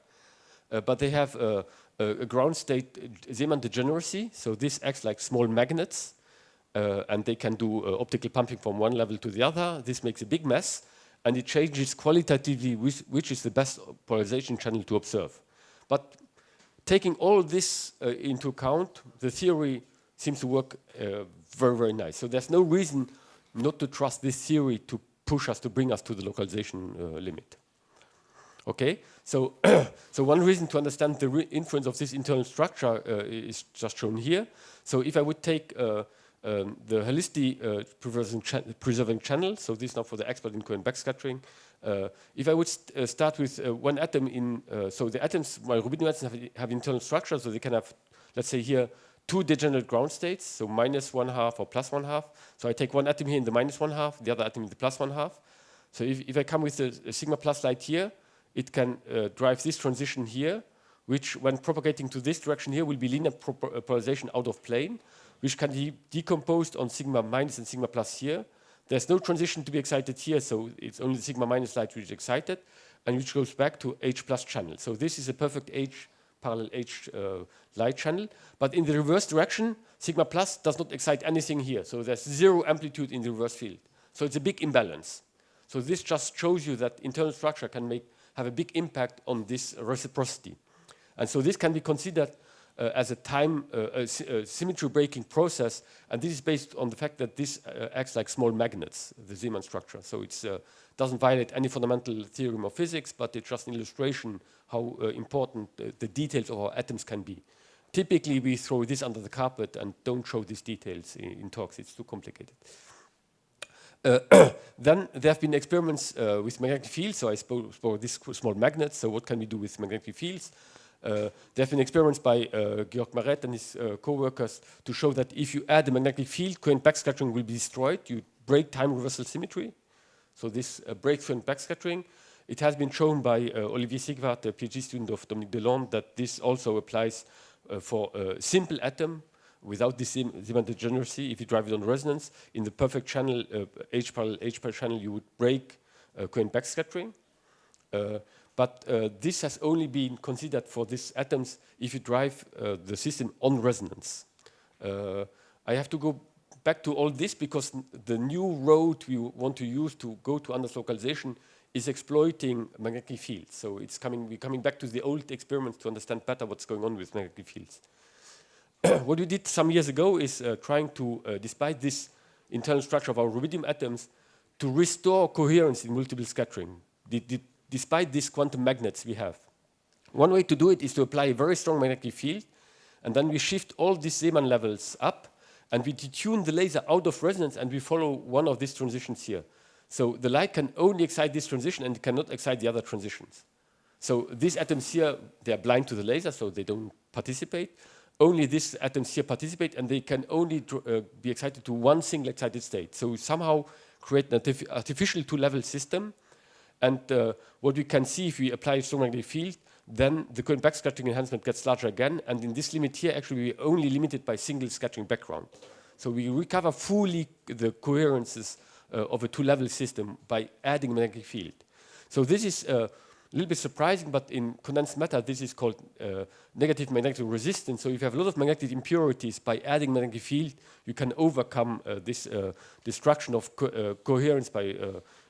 but they have a ground state Zeeman degeneracy, so this acts like small magnets, and they can do optical pumping from one level to the other. This makes a big mess, and it changes qualitatively which is the best polarization channel to observe. But taking all this into account, the theory seems to work very, very nice. So there's no reason not to trust this theory to push us, to bring us to the localization limit. Okay, so so one reason to understand the influence of this internal structure is just shown here. So if I would take the Helicity preserving channel, so this is now for the expert in coherent backscattering. If I would start with one atom in, so the atoms, my rubidium atoms have internal structure, so they can have, let's say here, 2 degenerate ground states, so -1/2 or +1/2. So I take one atom here in the -1/2, the other atom in the +1/2. So if I come with a sigma plus light here, it can drive this transition here, which when propagating to this direction here will be linear polarization out of plane, which can be decomposed on sigma minus and sigma plus here. There's no transition to be excited here, so it's only the sigma minus light which is excited, and which goes back to H plus channel. So this is a perfect H parallel H light channel. But in the reverse direction, sigma plus does not excite anything here. So there's 0 amplitude in the reverse field. So it's a big imbalance. So this just shows you that internal structure can have a big impact on this reciprocity. And so this can be considered as a time symmetry breaking process, and this is based on the fact that this acts like small magnets, the Zeeman structure. So it doesn't violate any fundamental theorem of physics, but it's just an illustration how important the details of our atoms can be. Typically, we throw this under the carpet and don't show these details in talks. It's too complicated. Then there have been experiments with magnetic fields. So I spoke these small magnets. So what can we do with magnetic fields? There have been experiments by Georg Maret and his co-workers to show that if you add a magnetic field, coherent backscattering will be destroyed. You break time reversal symmetry. So this breaks coherent backscattering. It has been shown by Olivier Sigvart, a PhD student of Dominique Delalande, that this also applies for a simple atom without this Zeeman degeneracy. If you drive it on resonance, in the perfect channel, H parallel channel, you would break coherent backscattering. But this has only been considered for these atoms if you drive the system on resonance. I have to go back to all this because the new road we want to use to go to Anders localization is exploiting magnetic fields. So we're coming back to the old experiments to understand better what's going on with magnetic fields. What we did some years ago is trying to, despite this internal structure of our rubidium atoms, to restore coherence in multiple scattering, despite these quantum magnets we have. One way to do it is to apply a very strong magnetic field, and then we shift all these Zeeman levels up, and we detune the laser out of resonance, and we follow one of these transitions here. So the light can only excite this transition, and it cannot excite the other transitions. So these atoms here, they are blind to the laser, so they don't participate. Only these atoms here participate, and they can only be excited to one single excited state. So we somehow create an artificial two-level system. And what we can see if we apply a strong magnetic field, then the coherent backscattering enhancement gets larger again. And in this limit here, actually, we're only limited by single scattering background. So we recover fully the coherences of a two-level system by adding magnetic field. So this is a little bit surprising, but in condensed matter, this is called negative magnetic resistance. So if you have a lot of magnetic impurities, by adding magnetic field, you can overcome this destruction of coherence by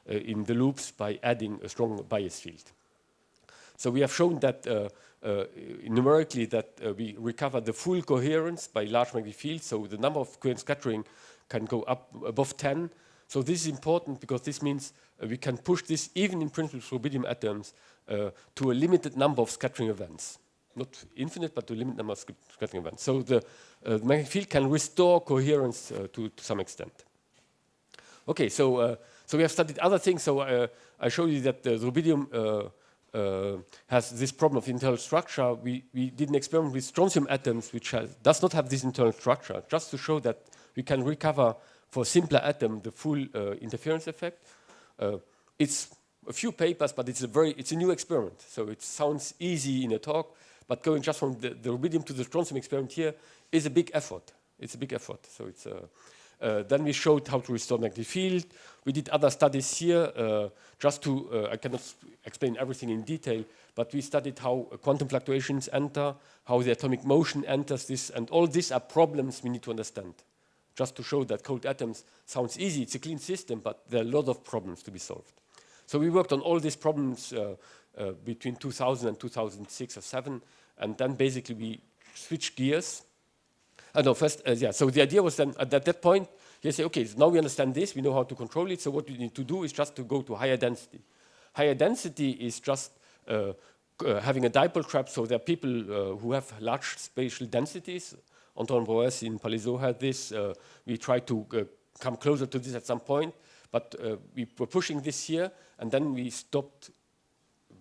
in the loops by adding a strong bias field. So we have shown that numerically that we recover the full coherence by large magnetic fields. So the number of coherent scattering can go up above 10. So this is important because this means we can push this even in principle for rubidium atoms to a limited number of scattering events. Not infinite, but to a limited number of scattering events. So the magnetic field can restore coherence to some extent. Okay, so we have studied other things. So I showed you that the rubidium has this problem of internal structure. We did an experiment with strontium atoms, which does not have this internal structure, just to show that we can recover for a simpler atom the full interference effect. It's a few papers, but it's a new experiment. So it sounds easy in a talk, but going just from the rubidium to the strontium experiment here is a big effort. It's a big effort. So it's then we showed how to restore magnetic field. We did other studies here, just to, I cannot explain everything in detail, but we studied how quantum fluctuations enter, how the atomic motion enters this, and all these are problems we need to understand. Just to show that cold atoms sounds easy, it's a clean system, but there are a lot of problems to be solved. So we worked on all these problems between 2000 and 2006 or 7, and then basically we switched gears. So the idea was then, at that point, you say, okay, so now we understand this, we know how to control it, so what we need to do is just to go to higher density. Higher density is just having a dipole trap, so there are people who have large spatial densities. Antoine Broes in Palaiseau had this. We tried to come closer to this at some point, but we were pushing this here, and then we stopped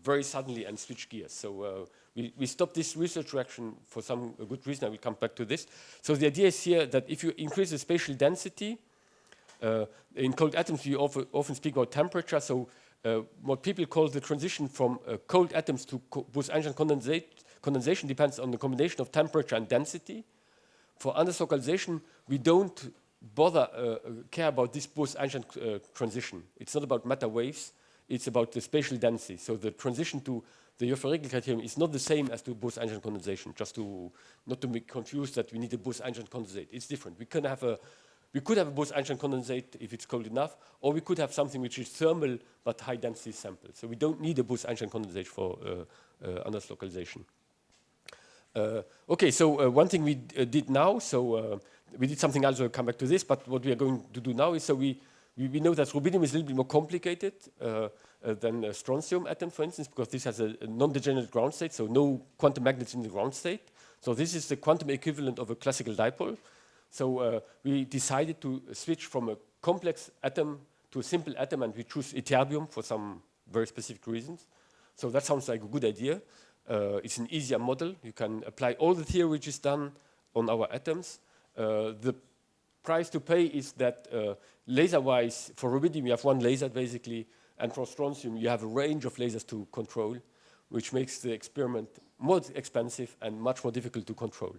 very suddenly and switched gears. So we stopped this research direction for some good reason. I will come back to this. So the idea is here that if you increase the spatial density, in cold atoms we often speak about temperature. So what people call the transition from cold atoms to Bose-Einstein condensation depends on the combination of temperature and density. For Anders localization, we don't care about this Bose-Einstein transition. It's not about matter waves. It's about the spatial density. So the transition to the Joffe-Regel criterion is not the same as to Bose-Einstein condensation, just to not to be confused that we need a Bose-Einstein condensate. It's different. We could have a Bose-Einstein condensate if it's cold enough, or we could have something which is thermal but high density sample. So we don't need a Bose-Einstein condensate for Anders localization. Okay, so one thing we did now, so we did something else, I'll come back to this, but what we are going to do now is, so we know that rubidium is a little bit more complicated than a strontium atom, for instance, because this has a non-degenerate ground state, so no quantum magnets in the ground state. So this is the quantum equivalent of a classical dipole. So we decided to switch from a complex atom to a simple atom, and we choose ytterbium for some very specific reasons. So that sounds like a good idea. It's an easier model. You can apply all the theory which is done on our atoms. The price to pay is that laser-wise, for rubidium you have one laser basically, and for strontium you have a range of lasers to control, which makes the experiment more expensive and much more difficult to control.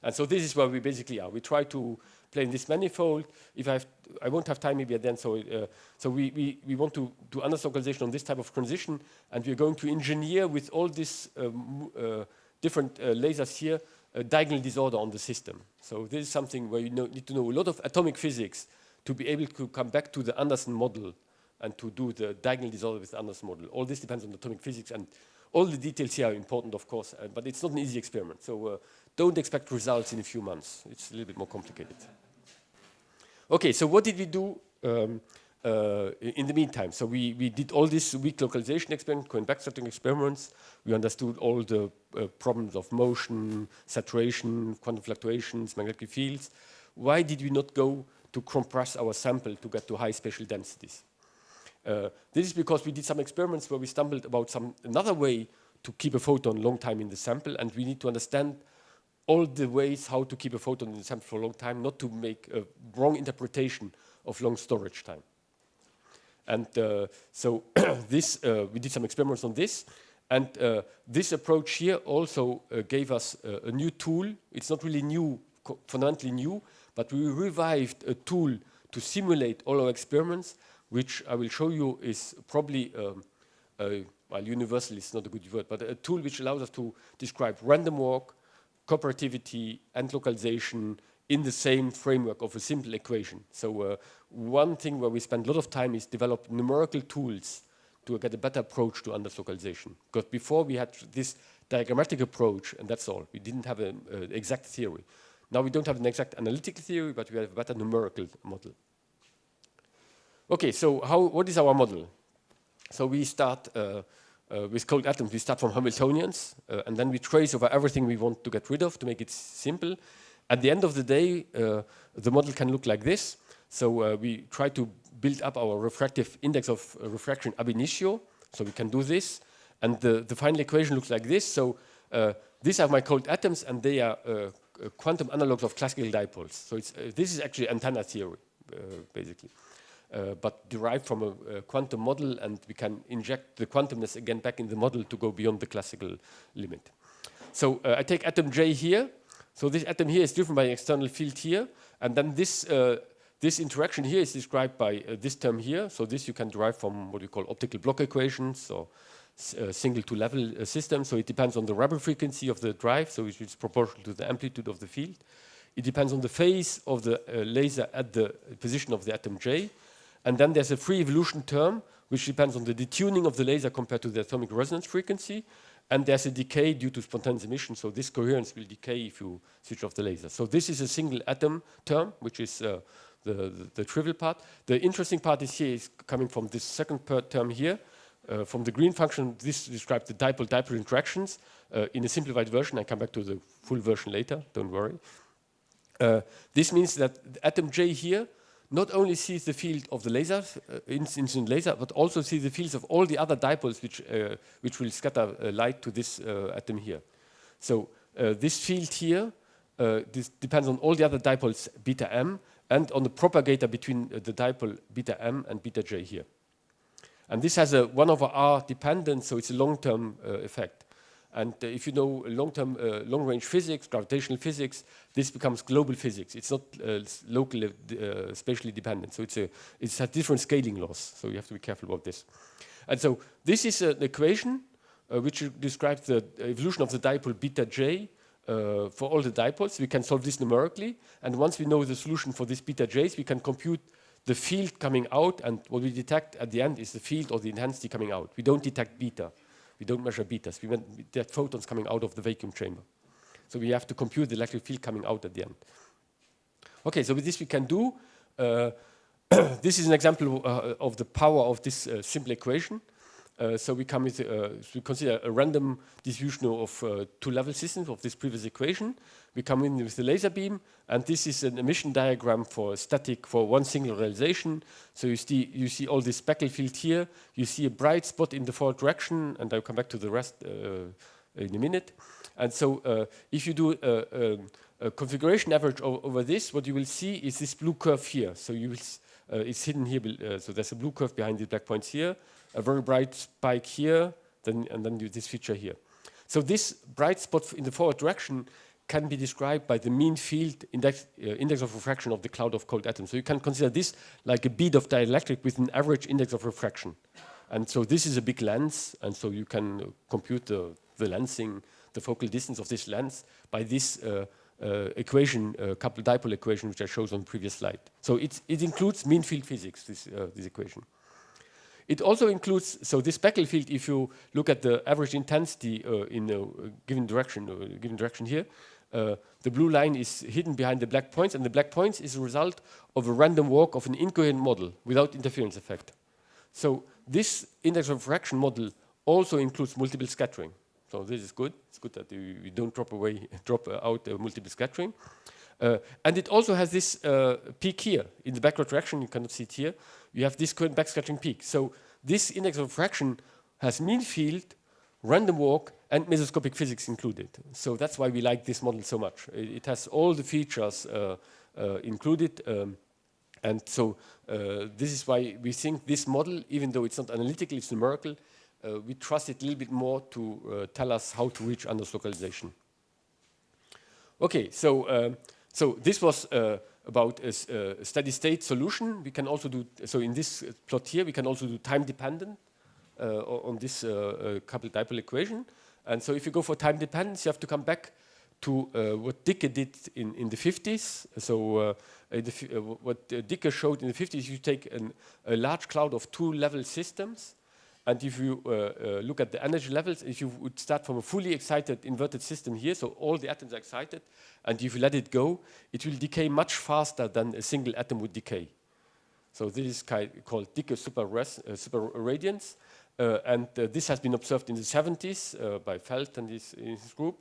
And so this is where we basically are. We try to play in this manifold. If I won't have time maybe at the end, so we want to do localization on this type of transition, and we're going to engineer with all these different lasers here a diagonal disorder on the system. So this is something where you need to know a lot of atomic physics to be able to come back to the Anderson model and to do the diagonal disorder with the Anderson model. All this depends on atomic physics, and all the details here are important, of course, but it's not an easy experiment. So don't expect results in a few months. It's a little bit more complicated. Okay, so what did we do in the meantime? So we did all this weak localization experiment, going backtracking experiments. We understood all the problems of motion, saturation, quantum fluctuations, magnetic fields. Why did we not go to compress our sample to get to high spatial densities? This is because we did some experiments where we stumbled about another way to keep a photon a long time in the sample, and we need to understand all the ways how to keep a photon in the sample for a long time, not to make a wrong interpretation of long storage time. And so this we did some experiments on this, and this approach here also gave us a new tool. It's not really new, fundamentally new, but we revived a tool to simulate all our experiments, which I will show you is probably, well, universal is not a good word, but a tool which allows us to describe random walk, cooperativity, and localization in the same framework of a simple equation. So one thing where we spend a lot of time is develop numerical tools to get a better approach to Anders localization. Because before we had this diagrammatic approach, and that's all. We didn't have an exact theory. Now we don't have an exact analytical theory, but we have a better numerical model. Okay, so what is our model? So we start with cold atoms. We start from Hamiltonians, and then we trace over everything we want to get rid of to make it simple. At the end of the day, the model can look like this. So we try to build up our refractive index of refraction ab initio. So we can do this. And the final equation looks like this. So these are my cold atoms, and they are quantum analogs of classical dipoles. So this is actually antenna theory, basically. But derived from a quantum model, and we can inject the quantumness again back in the model to go beyond the classical limit. So I take atom J here. So this atom here is driven by an external field here, and then this interaction here is described by this term here. So this you can derive from what we call optical block equations, or single to level system. So it depends on the Rabi frequency of the drive, so which is proportional to the amplitude of the field. It depends on the phase of the laser at the position of the atom J. And then there's a free evolution term, which depends on the detuning of the laser compared to the atomic resonance frequency. And there's a decay due to spontaneous emission, so this coherence will decay if you switch off the laser. So this is a single atom term, which is the trivial part. The interesting part is here is coming from this second term here. From the green function, this describes the dipole-dipole interactions in a simplified version. I come back to the full version later, don't worry. This means that the atom J here not only sees the field of the laser, incident laser, but also sees the fields of all the other dipoles which will scatter light to this atom here. So this field here this depends on all the other dipoles beta m and on the propagator between the dipole beta m and beta j here. And this has a 1/r dependence, so it's a long-term effect. And if you know long-term, long-range physics, gravitational physics, this becomes global physics. It's not locally, spatially dependent. So it's a different scaling laws. So you have to be careful about this. And so this is an equation which describes the evolution of the dipole beta j for all the dipoles. We can solve this numerically. And once we know the solution for these beta j's, we can compute the field coming out. And what we detect at the end is the field or the intensity coming out. We don't detect beta. We don't measure betas. We detect photons coming out of the vacuum chamber. So we have to compute the electric field coming out at the end. Okay, so with this we can do. This is an example of the power of this simple equation. So we come with, we consider a random distribution of two-level systems of this previous equation. We come in with the laser beam, and this is an emission diagram for static for one single realization. So you see all this speckle field here. You see a bright spot in the forward direction, and I'll come back to the rest in a minute. And so if you do a configuration average over this, what you will see is this blue curve here. So you will, it's hidden here. So there's a blue curve behind the black points here, a very bright spike here, and then this feature here. So this bright spot in the forward direction can be described by the mean field index of refraction of the cloud of cold atoms. So you can consider this like a bead of dielectric with an average index of refraction. And so this is a big lens, and so you can compute the lensing, the focal distance of this lens by this equation, coupled dipole equation, which I showed on the previous slide. So it includes mean field physics, this equation. It also includes, so this speckle field, if you look at the average intensity in a given direction here, the blue line is hidden behind the black points, and the black points is a result of a random walk of an incoherent model without interference effect. So this index of refraction model also includes multiple scattering. So this is good. It's good that we don't drop out multiple scattering. And it also has this peak here in the backward direction. You cannot see it here. You have this current backscattering peak. So this index of refraction has mean field, random walk, and mesoscopic physics included. So that's why we like this model so much. It has all the features included. And so this is why we think this model, even though it's not analytical, it's numerical, we trust it a little bit more to tell us how to reach Anders localization. Okay, so this was about a steady state solution. We can also do, so in this plot here, we can also do time dependent on this coupled dipole equation. And so if you go for time dependence, you have to come back to what Dicke did in the 50s. So what Dicke showed in the 50s, you take a large cloud of two-level systems. And if you look at the energy levels, if you would start from a fully excited inverted system here, so all the atoms are excited, and if you let it go, it will decay much faster than a single atom would decay. So this is called Dicke super radiance, and this has been observed in the 70s by Felt and his group,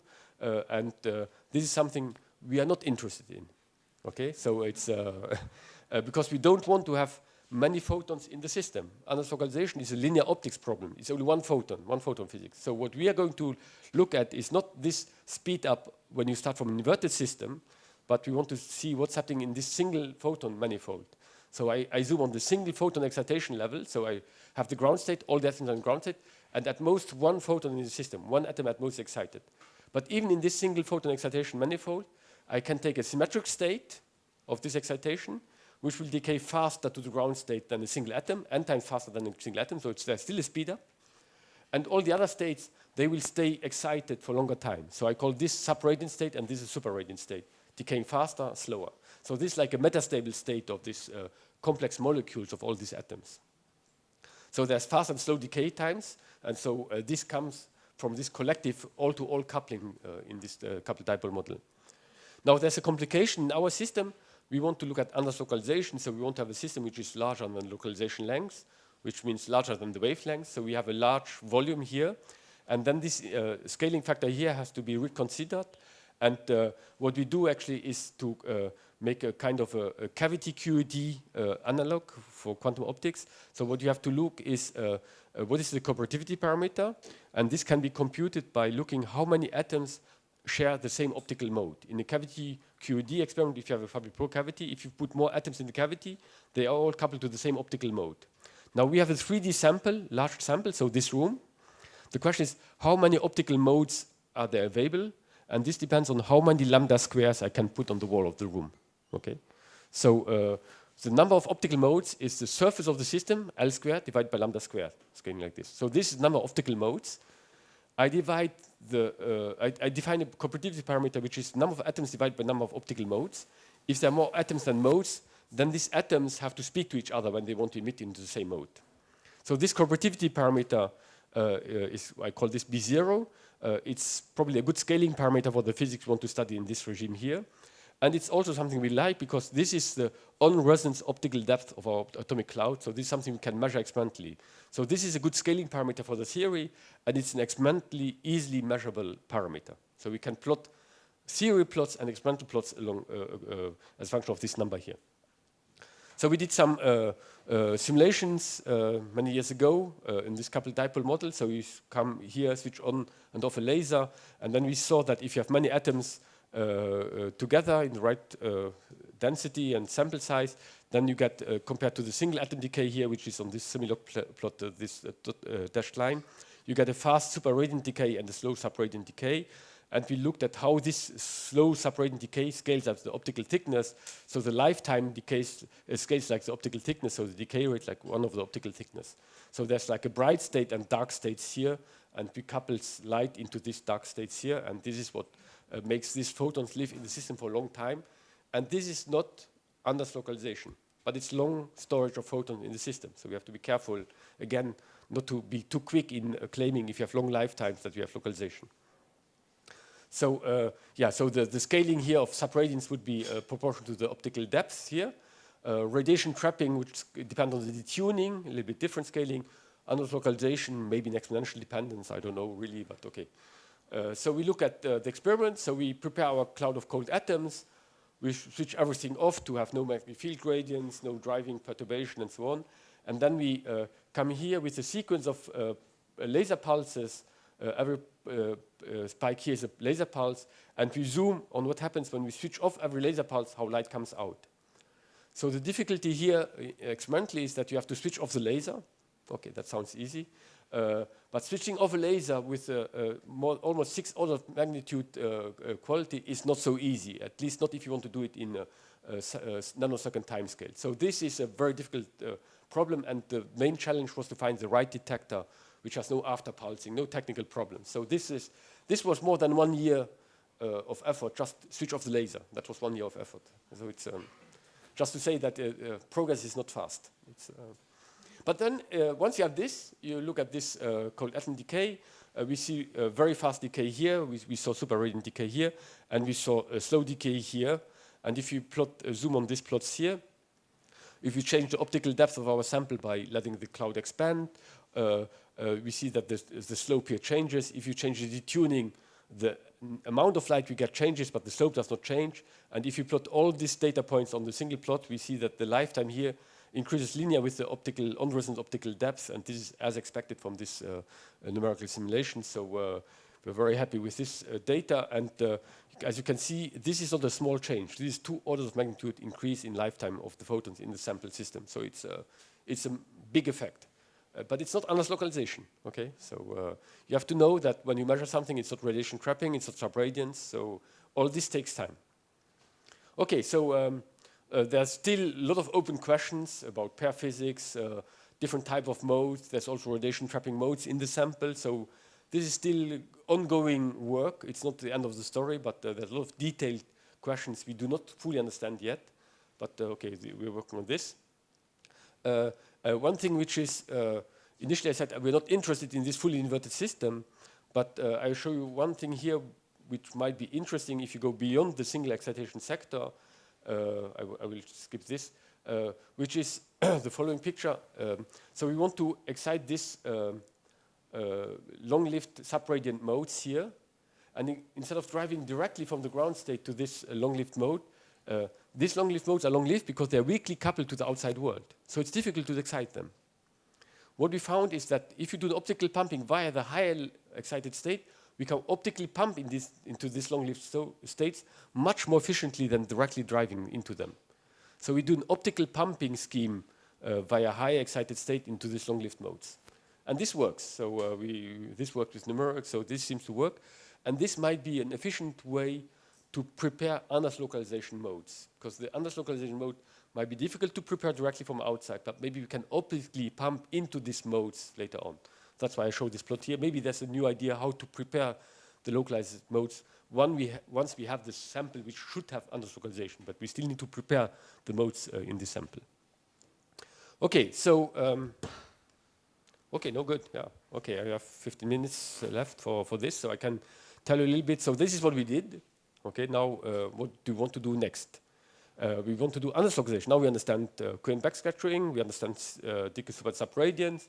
and this is something we are not interested in. Okay, so it's because we don't want to have many photons in the system. Anders localization is a linear optics problem. It's only one photon physics. So what we are going to look at is not this speed up when you start from an inverted system, but we want to see what's happening in this single photon manifold. So I zoom on the single photon excitation level. So I have the ground state, all the atoms are in ground state, and at most one photon in the system, one atom at most excited. But even in this single photon excitation manifold, I can take a symmetric state of this excitation, which will decay faster to the ground state than a single atom, n times faster than a single atom, so there's still a speed up. And all the other states, they will stay excited for longer time. So I call this subradiant state, and this is superradiant state, decaying faster, slower. So this is like a metastable state of these complex molecules of all these atoms. So there's fast and slow decay times, and so this comes from this collective all-to-all coupling in this coupled dipole model. Now there's a complication in our system. We want to look at Anders localization, so we want to have a system which is larger than localization length, which means larger than the wavelength. So we have a large volume here, and then this scaling factor here has to be reconsidered. And what we do actually is to make a kind of a cavity QED analog for quantum optics. So what you have to look is what is the cooperativity parameter, and this can be computed by looking how many atoms share the same optical mode. In a cavity QED experiment, if you have a Fabry-Pérot cavity, if you put more atoms in the cavity, they are all coupled to the same optical mode. Now we have a 3D sample, large sample, so this room. The question is, how many optical modes are there available? And this depends on how many lambda squares I can put on the wall of the room. Okay, so the number of optical modes is the surface of the system, L squared, divided by lambda squared, scaling like this. So this is the number of optical modes. I define a cooperativity parameter, which is number of atoms divided by number of optical modes. If there are more atoms than modes, then these atoms have to speak to each other when they want to emit into the same mode. So this cooperativity parameter I call this B0. It's probably a good scaling parameter for the physics we want to study in this regime here. And it's also something we like because this is the on-resonance optical depth of our atomic cloud. So this is something we can measure experimentally. So this is a good scaling parameter for the theory, and it's an experimentally easily measurable parameter. So we can plot theory plots and experimental plots along as a function of this number here. So we did some simulations many years ago in this coupled dipole model. So you come here, switch on and off a laser, and then we saw that if you have many atoms together in the right density and sample size, then you get, compared to the single atom decay here, which is on this similar plot, this dashed line, you get a fast super-radiant decay and a slow sub-radiant decay. And we looked at how this slow sub-radiant decay scales up the optical thickness. So the lifetime decays, scales like the optical thickness, so the decay rate like one of the optical thickness. So there's like a bright state and dark states here, and we couple light into these dark states here, and this is what makes these photons live in the system for a long time. And this is not Anders localization, but it's long storage of photons in the system. So we have to be careful, again, not to be too quick in claiming if you have long lifetimes that you have localization. So so the scaling here of subradiance would be proportional to the optical depth here. Radiation trapping, which depends on the detuning, a little bit different scaling. Anders localization, maybe an exponential dependence, I don't know really, but okay. So we look at the experiment. So we prepare our cloud of cold atoms. We switch everything off to have no magnetic field gradients, no driving perturbation, and so on. And then we come here with a sequence of laser pulses. Every spike here is a laser pulse, and we zoom on what happens when we switch off every laser pulse, how light comes out. So the difficulty here experimentally is that you have to switch off the laser. Okay, that sounds easy. But switching off a laser with almost 6 orders of magnitude quality is not so easy, at least not if you want to do it in a nanosecond time scale. So this is a very difficult problem, and the main challenge was to find the right detector which has no after pulsing, no technical problems. So this was more than 1 year of effort, just switch off the laser. That was 1 year of effort. So it's just to say that progress is not fast. But then once you have this, you look at this cold atom decay. We see a very fast decay here. We saw super-radiant decay here, and we saw a slow decay here. And if you zoom on these plots here, if you change the optical depth of our sample by letting the cloud expand, we see that the slope here changes. If you change the detuning, the amount of light we get changes, but the slope does not change. And if you plot all these data points on the single plot, we see that the lifetime here increases linear with the on-resonance optical depth, and this is as expected from this numerical simulation. So we're very happy with this data. And as you can see, this is not a small change. This is 2 orders of magnitude increase in lifetime of the photons in the sample system. So it's a big effect. But it's not Anders localization, okay? So you have to know that when you measure something, it's not radiation trapping, it's not subradiance, so all this takes time. Okay, so there's still a lot of open questions about pair physics, different type of modes. There's also radiation trapping modes in the sample, so this is still ongoing work. It's not the end of the story, but there's a lot of detailed questions we do not fully understand yet. But okay, we're working on this. One thing which is, initially I said we're not interested in this fully inverted system, but I'll show you one thing here which might be interesting if you go beyond the single excitation sector. I will skip this, which is the following picture. So we want to excite this long-lived subradiant modes here, and instead of driving directly from the ground state to this long-lived mode, these long-lived modes are long-lived because they're weakly coupled to the outside world. So it's difficult to excite them. What we found is that if you do the optical pumping via the higher excited state, we can optically pump into these long-lived states much more efficiently than directly driving into them. So we do an optical pumping scheme via high excited state into these long-lived modes. And this works. So this worked with numerics, so this seems to work. And this might be an efficient way to prepare Anders localization modes, because the Anders localization mode might be difficult to prepare directly from outside, but maybe we can optically pump into these modes later on. That's why I show this plot here. Maybe there's a new idea how to prepare the localized modes once we have the sample which should have Anders localization, but we still need to prepare the modes in this sample. Okay, so, okay, no good, yeah. Okay, I have 15 minutes left for this, so I can tell you a little bit. So this is what we did. Okay, now what do you want to do next? We want to do localization. Now we understand coherent backscattering, we understand Dicke super subradiance,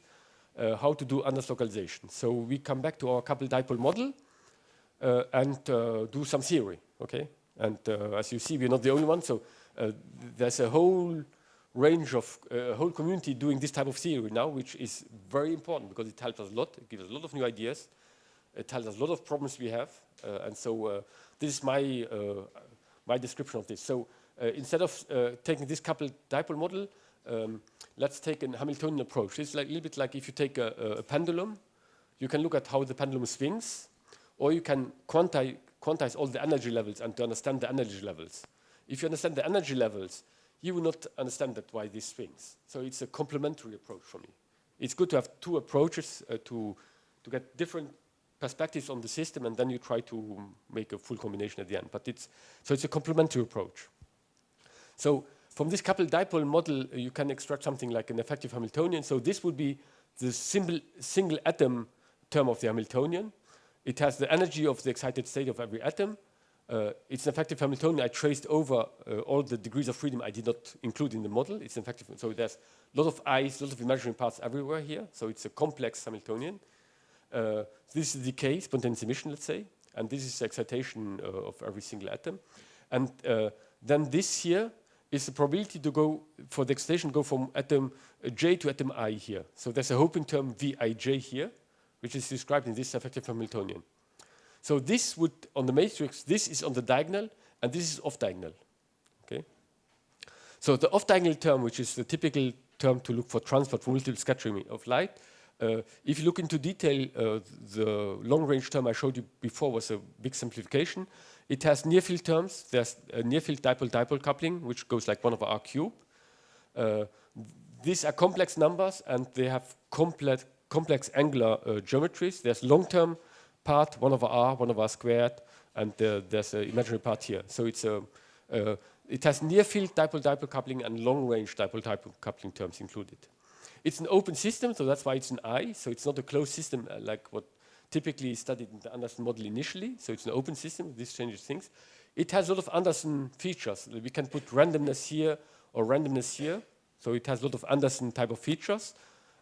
how to do localization. So we come back to our coupled dipole model and do some theory, okay? And as you see, we're not the only one, so there's a whole range of, whole community doing this type of theory now, which is very important because it helps us a lot, it gives us a lot of new ideas, it tells us a lot of problems we have, and so this is my, my description of this. So instead of taking this coupled dipole model, let's take a Hamiltonian approach. It's like a little bit like if you take a pendulum, you can look at how the pendulum swings, or you can quantize all the energy levels and to understand the energy levels. If you understand the energy levels, you will not understand that why this swings. So it's a complementary approach for me. It's good to have two approaches to get different perspectives on the system, and then you try to make a full combination at the end. But it's a complementary approach. So from this coupled dipole model, you can extract something like an effective Hamiltonian. So this would be the single atom term of the Hamiltonian. It has the energy of the excited state of every atom. It's an effective Hamiltonian. I traced over all the degrees of freedom I did not include in the model. It's an effective, so there's a lot of i's, a lot of imaginary parts everywhere here. So it's a complex Hamiltonian. This is decay, spontaneous emission, let's say. And this is excitation of every single atom. And then this here is the probability to go, for the excitation, go from atom J to atom I here. So there's a hoping term Vij here, which is described in this effective Hamiltonian. So this would, on the matrix, this is on the diagonal, and this is off-diagonal, okay? So the off-diagonal term, which is the typical term to look for transport for multiple scattering of light, if you look into detail, the long-range term I showed you before was a big simplification. It has near-field terms. There's a near-field dipole-dipole coupling, which goes like 1 over r cubed. These are complex numbers, and they have complex angular geometries. There's long-term part, 1 over r, 1 over r squared, and there's an imaginary part here. So it's it has near-field dipole-dipole coupling and long-range dipole-dipole coupling terms included. It's an open system, so that's why it's an I. So it's not a closed system like what typically is studied in the Anderson model initially. So it's an open system. This changes things. It has a lot of Anderson features. We can put randomness here or randomness here. So it has a lot of Anderson type of features.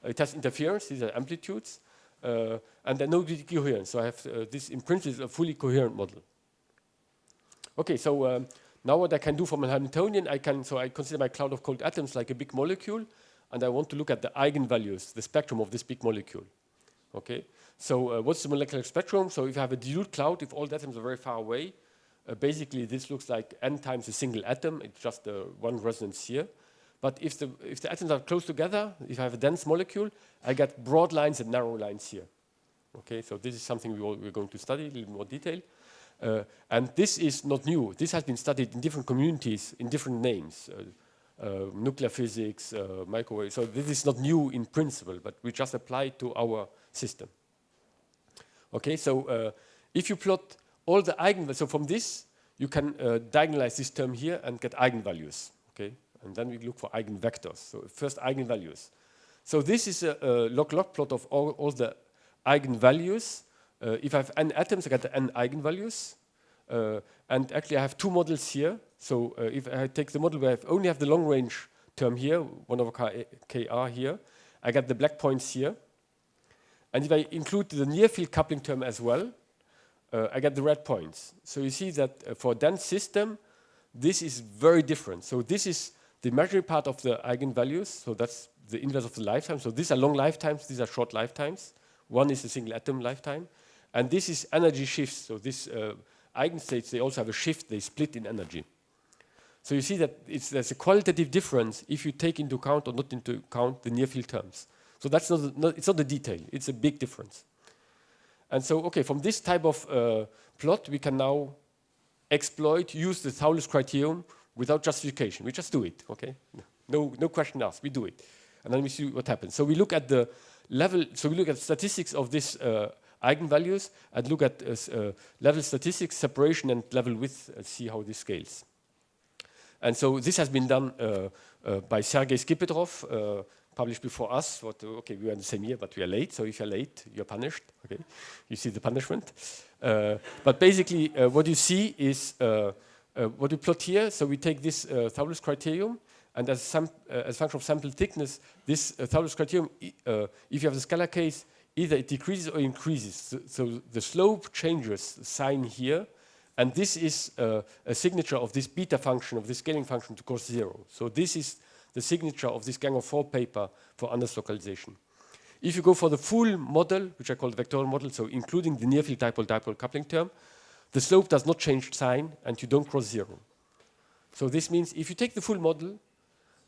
It has interference. These are amplitudes. And then no decoherence. So I have this, in principle, is a fully coherent model. Okay, so now what I can do from a Hamiltonian, I consider my cloud of cold atoms like a big molecule, and I want to look at the eigenvalues, the spectrum of this big molecule. Okay, so what's the molecular spectrum? So if I have a dilute cloud, if all the atoms are very far away, basically this looks like n times a single atom. It's just one resonance here. But if the atoms are close together, if I have a dense molecule, I get broad lines and narrow lines here. Okay, so this is something we're going to study in a little more detail. And this is not new. This has been studied in different communities in different names. Nuclear physics, microwave. So this is not new in principle, but we just apply it to our system. Okay, so if you plot all the eigenvalues, so from this, you can diagonalize this term here and get eigenvalues. Okay, and then we look for eigenvectors. So first eigenvalues. So this is a log-log plot of all the eigenvalues. If I have n atoms, I get the n eigenvalues. And actually, I have two models here. So if I take the model where I only have the long-range term here, 1 over kr here, I get the black points here. And if I include the near-field coupling term as well, I get the red points. So you see that for a dense system, this is very different. So this is the imaginary part of the eigenvalues. So that's the inverse of the lifetime. So these are long lifetimes. These are short lifetimes. One is a single atom lifetime. And this is energy shifts. So this eigenstates, they also have a shift. They split in energy. So you see that there's a qualitative difference if you take into account or not into account the near-field terms. So that's it's not a detail. It's a big difference. And so, okay, from this type of plot, we can now use the Thouless criterion without justification. We just do it, okay? No question asked. We do it. And then we see what happens. So we look at the level. So we look at statistics of this eigenvalues and look at level statistics, separation, and level width, and see how this scales. And so this has been done by Sergei Skippetrov, published before us. Okay, we were in the same year, but we are late. So if you're late, you're punished. Okay, you see the punishment. But basically, what you see is what we plot here. So we take this Thouless criterion, and as a function of sample thickness, this Thouless criterion, if you have the scalar case, either it decreases or increases. So the slope changes sign here, and this is a signature of this beta function, of this scaling function to cos 0. So this is the signature of this Gang of 4 paper for Anders localization. If you go for the full model, which I call the vectorial model, so including the near-field dipole-dipole coupling term, the slope does not change sign, and you don't cross 0. So this means if you take the full model,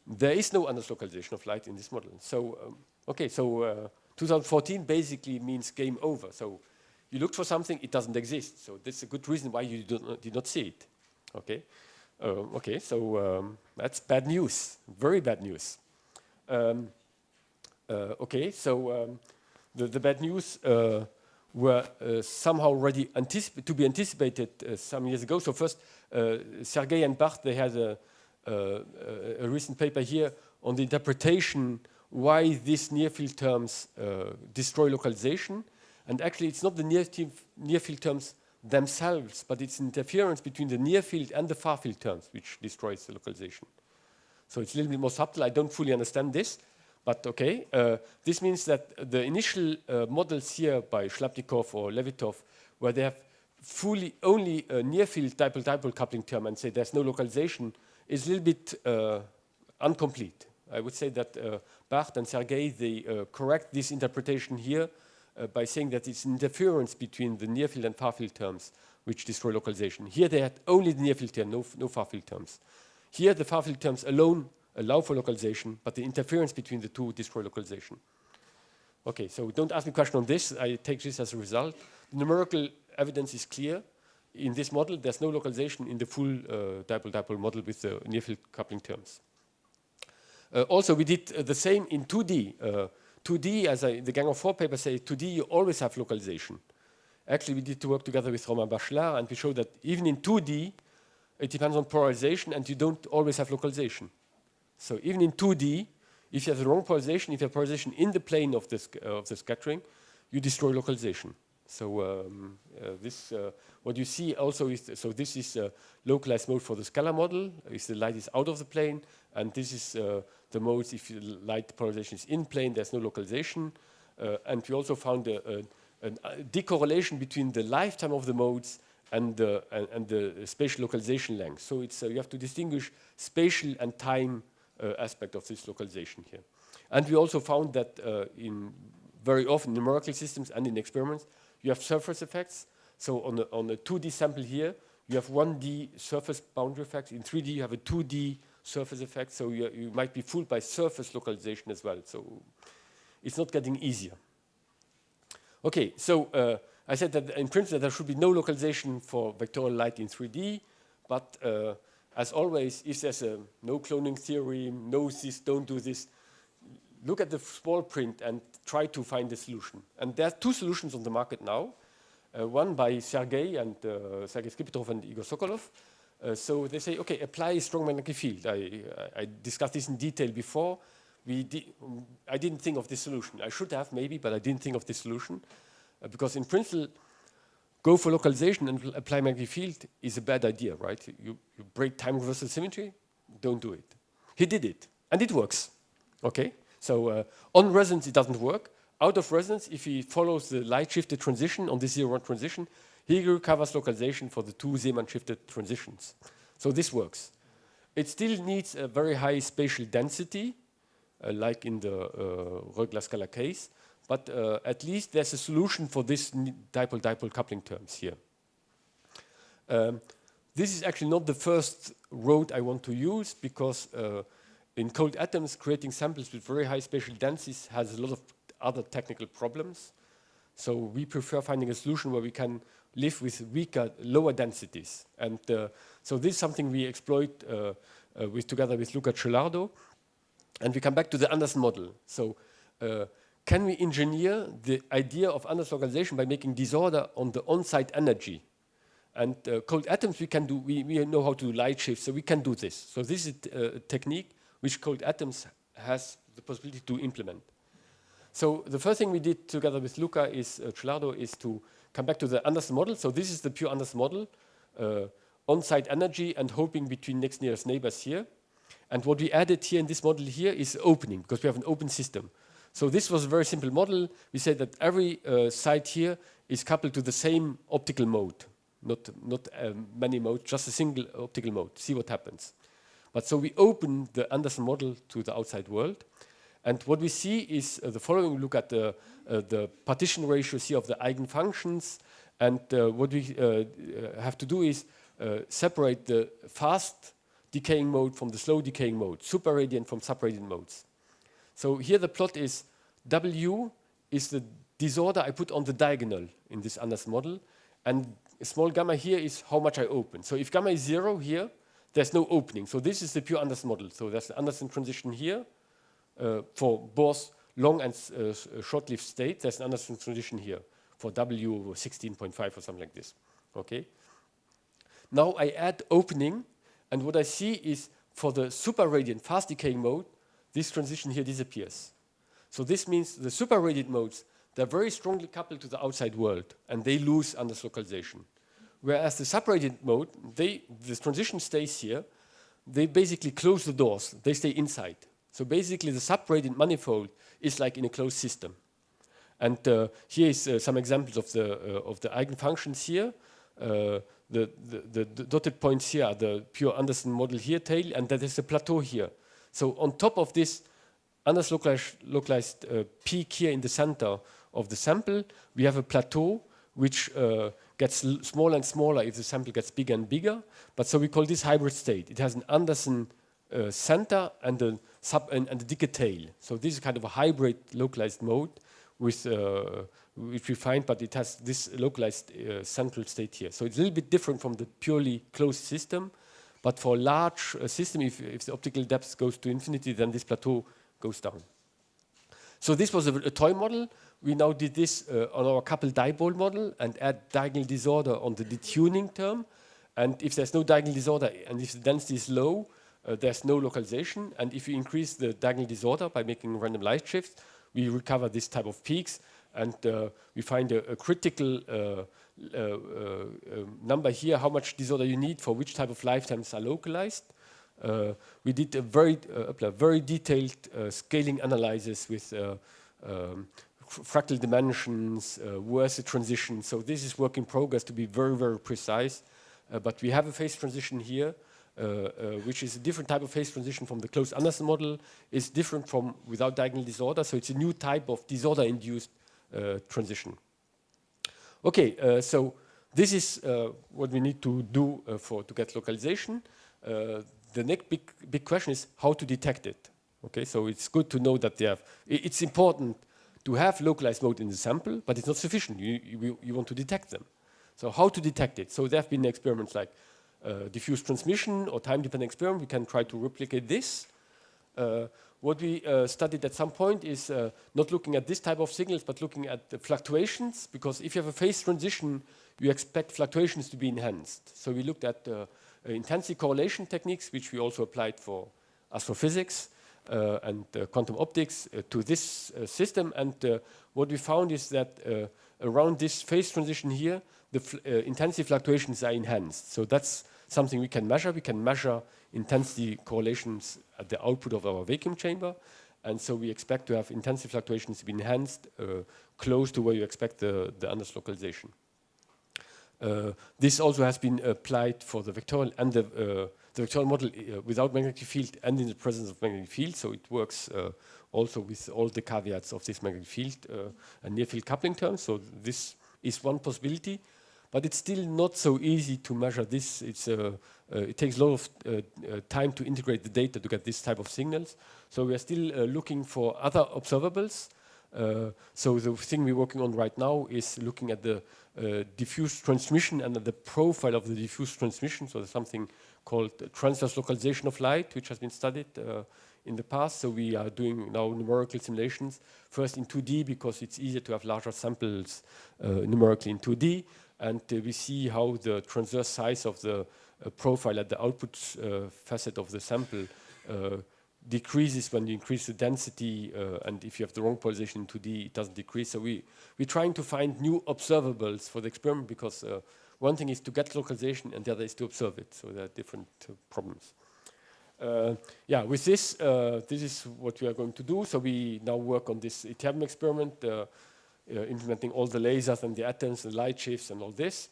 there is no Anders localization of light in this model. So, 2014 basically means game over. So you looked for something, it doesn't exist. So that's a good reason why you did not see it. Okay, that's bad news, very bad news. The bad news were somehow already to be anticipated some years ago. So first, Sergey and Bart, they had a recent paper here on the interpretation why these near-field terms destroy localization. And actually, it's not the near-field terms themselves, but it's interference between the near-field and the far-field terms which destroys the localization. So it's a little bit more subtle. I don't fully understand this, but okay. This means that the initial models here by Shlapnikov or Levitov, where they have fully only a near-field dipole-dipole coupling term and say there's no localization, is a little bit incomplete. I would say that Bart and Sergey, they correct this interpretation here by saying that it's interference between the near-field and far-field terms which destroy localization. Here they had only the near-field term, no far-field terms. Here the far-field terms alone allow for localization, but the interference between the two destroy localization. Okay, so don't ask me a question on this. I take this as a result. The numerical evidence is clear. In this model, there's no localization in the full dipole-dipole model with the near-field coupling terms. Also, we did the same in 2D. 2D, as the Gang of 4 paper say, 2D you always have localization. Actually, we did to work together with Romain Bachelard, and we showed that even in 2D, it depends on polarization, and you don't always have localization. So even in 2D, if you have the wrong polarization, if you have polarization in the plane of the scattering, you destroy localization. So what you see also is, so this is a localized mode for the scalar model, if the light is out of the plane, and this is the modes if the light polarization is in plane, there's no localization. And we also found a decorrelation between the lifetime of the modes and the spatial localization length. So it's you have to distinguish spatial and time aspect of this localization here. And we also found that in very often numerical systems and in experiments, you have surface effects. So on a 2D sample here, you have 1D surface boundary effects. In 3D, you have a 2D surface effect. So you might be fooled by surface localization as well. So it's not getting easier. Okay, so I said that in principle there should be no localization for vectorial light in 3D, but as always, if there's a no cloning theorem, no this, don't do this, look at the small print and try to find a solution. And there are two solutions on the market now. One by Sergey and Sergey Skipetrov and Igor Sokolov. So they say, okay, apply a strong magnetic field. I discussed this in detail before. I didn't think of this solution. I should have maybe, but I didn't think of this solution. Because in principle, go for localization and apply magnetic field is a bad idea, right? You break time reversal symmetry, don't do it. He did it, and it works, okay? So on resonance, it doesn't work. Out of resonance, if he follows the light-shifted transition on this 0-1 transition, he recovers localization for the two Zeeman-shifted transitions. So this works. It still needs a very high spatial density, like in the regular scalar case, but at least there's a solution for this dipole-dipole coupling terms here. This is actually not the first road I want to use, because in cold atoms, creating samples with very high spatial densities has a lot of other technical problems. So we prefer finding a solution where we can live with weaker, lower densities. And so this is something we exploit together with Luca Celardo. And we come back to the Anders model. So can we engineer the idea of Anders localization by making disorder on the on-site energy? And cold atoms we can do, we know how to do light shift, so we can do this. So this is a technique which cold atoms has the possibility to implement. So the first thing we did together with Luca Celardo is to come back to the Anderson model. So this is the pure Anderson model, on-site energy and hoping between next nearest neighbors here. And what we added here in this model here is opening, because we have an open system. So this was a very simple model. We said that every site here is coupled to the same optical mode, not many modes, just a single optical mode. See what happens. But so we open the Anderson model to the outside world. And what we see is the following. We look at the partition ratios here of the eigenfunctions. And what we have to do is separate the fast decaying mode from the slow decaying mode, superradiant from subradiant modes. So here the plot is W is the disorder I put on the diagonal in this Anderson model. And small gamma here is how much I open. So if gamma is 0 here, there's no opening. So this is the pure Anderson model. So there's the Anderson transition here for both long and short-lived states. There's an Anderson transition here for W 16.5 or something like this. Okay. Now I add opening, and what I see is for the superradiant fast decaying mode, this transition here disappears. So this means the superradiant modes, they're very strongly coupled to the outside world, and they lose Anderson localization. Whereas the subradiant mode, this transition stays here. They basically close the doors. They stay inside. So basically, the subradiant manifold is like in a closed system. And here is some examples of the eigenfunctions here. The dotted points here are the pure Anderson model here tail, and that is the plateau here. So on top of this Anderson localized peak here in the center of the sample, we have a plateau which gets smaller and smaller if the sample gets bigger and bigger. But so we call this hybrid state. It has an Anderson center and a decay tail. So this is kind of a hybrid localized mode with which we find, but it has this localized central state here. So it's a little bit different from the purely closed system. But for a large system, if the optical depth goes to infinity, then this plateau goes down. So this was a toy model. We now did this on our coupled dipole model and add diagonal disorder on the detuning term. And if there's no diagonal disorder and if the density is low, there's no localization. And if we increase the diagonal disorder by making random light shifts, we recover this type of peaks. And we find a critical number here, how much disorder you need for which type of lifetimes are localized. We did a very detailed scaling analysis with fractal dimensions, Worse transition. So this is work in progress to be very, very precise. But we have a phase transition here, which is a different type of phase transition from the closed Anderson model. It's different from without diagonal disorder. So it's a new type of disorder-induced transition. Okay, so this is what we need to do to get localization. The next big question is how to detect it. Okay, so it's good to know that it's important to have localized mode in the sample, but it's not sufficient. You want to detect them. So how to detect it? So there have been experiments like diffuse transmission or time-dependent experiment. We can try to replicate this. What we studied at some point is not looking at this type of signals, but looking at the fluctuations, because if you have a phase transition, you expect fluctuations to be enhanced. So we looked at intensity correlation techniques, which we also applied for astrophysics and quantum optics to this system. And what we found is that around this phase transition here, the intensity fluctuations are enhanced. So that's something we can measure. We can measure intensity correlations at the output of our vacuum chamber. And so we expect to have intensity fluctuations to be enhanced close to where you expect the Anderson localization. This also has been applied for the vectorial and the vectorial model without magnetic field and in the presence of magnetic field. So it works also with all the caveats of this magnetic field and near field coupling terms. So this is one possibility. But it's still not so easy to measure this. It takes a lot of time to integrate the data to get this type of signals. So we are still looking for other observables. So the thing we're working on right now is looking at the diffuse transmission and the profile of the diffuse transmission. So there's something called transverse localization of light, which has been studied in the past. So we are doing now numerical simulations, first in 2D, because it's easier to have larger samples numerically in 2D. And we see how the transverse size of the profile at the output facet of the sample decreases when you increase the density, and if you have the wrong polarization in 2D, it doesn't decrease. So we're trying to find new observables for the experiment, because one thing is to get localization and the other is to observe it. So there are different problems. Yeah, with this, this is what we are going to do. So we now work on this ytterbium experiment, implementing all the lasers and the atoms and light shifts and all this.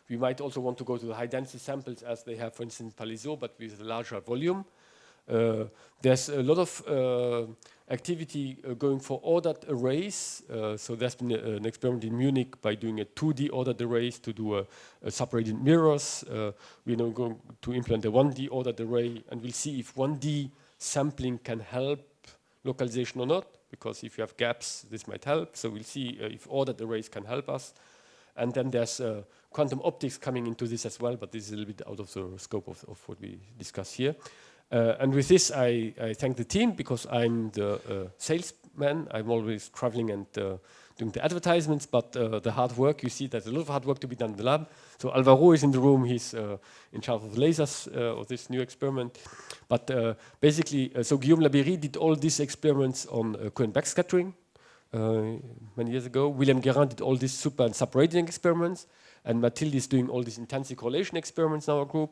We might also want to go to the high density samples as they have, for instance, Palaiseau, but with a larger volume. There's a lot of activity going for ordered arrays. So there's been an experiment in Munich by doing a 2D ordered arrays to do a separated mirrors. We're now going to implement a 1D ordered array, and we'll see if 1D sampling can help localization or not, because if you have gaps, this might help. So we'll see if ordered arrays can help us. And then there's quantum optics coming into this as well, but this is a little bit out of the scope of what we discuss here. And with this, I thank the team, because I'm the salesman. I'm always traveling and doing the advertisements, but the hard work, you see there's a lot of hard work to be done in the lab. So Alvaro is in the room. He's in charge of the lasers of this new experiment. But basically, so Guillaume Labéry did all these experiments on Cohen backscattering many years ago. William Guérin did all these super and sub-radiating experiments. And Mathilde is doing all these intensity correlation experiments in our group.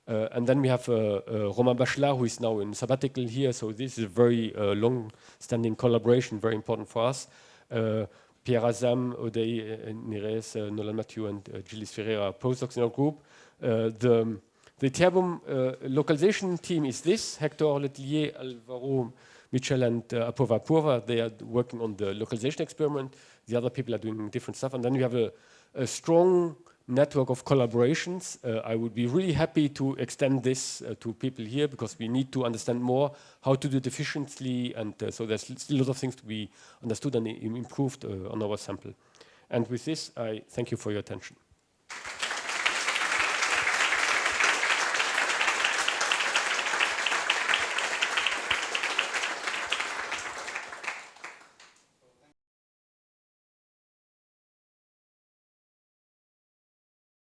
And then we have Romain Bachelard, who is now in sabbatical here. So this is a very long-standing collaboration, very important for us. Pierre Azam, Odey Neres, Nolan Mathieu, and Gilles Ferreira, postdocs in our group. The ytterbium localization team is this: Hector Letellier, Alvaro Michel, and Apurva Purva. They are working on the localization experiment. The other people are doing different stuff. And then we have a strong network of collaborations. I would be really happy to extend this to people here, because we need to understand more how to do it efficiently, and so there's still a lot of things to be understood and improved on our sample. And with this, I thank you for your attention.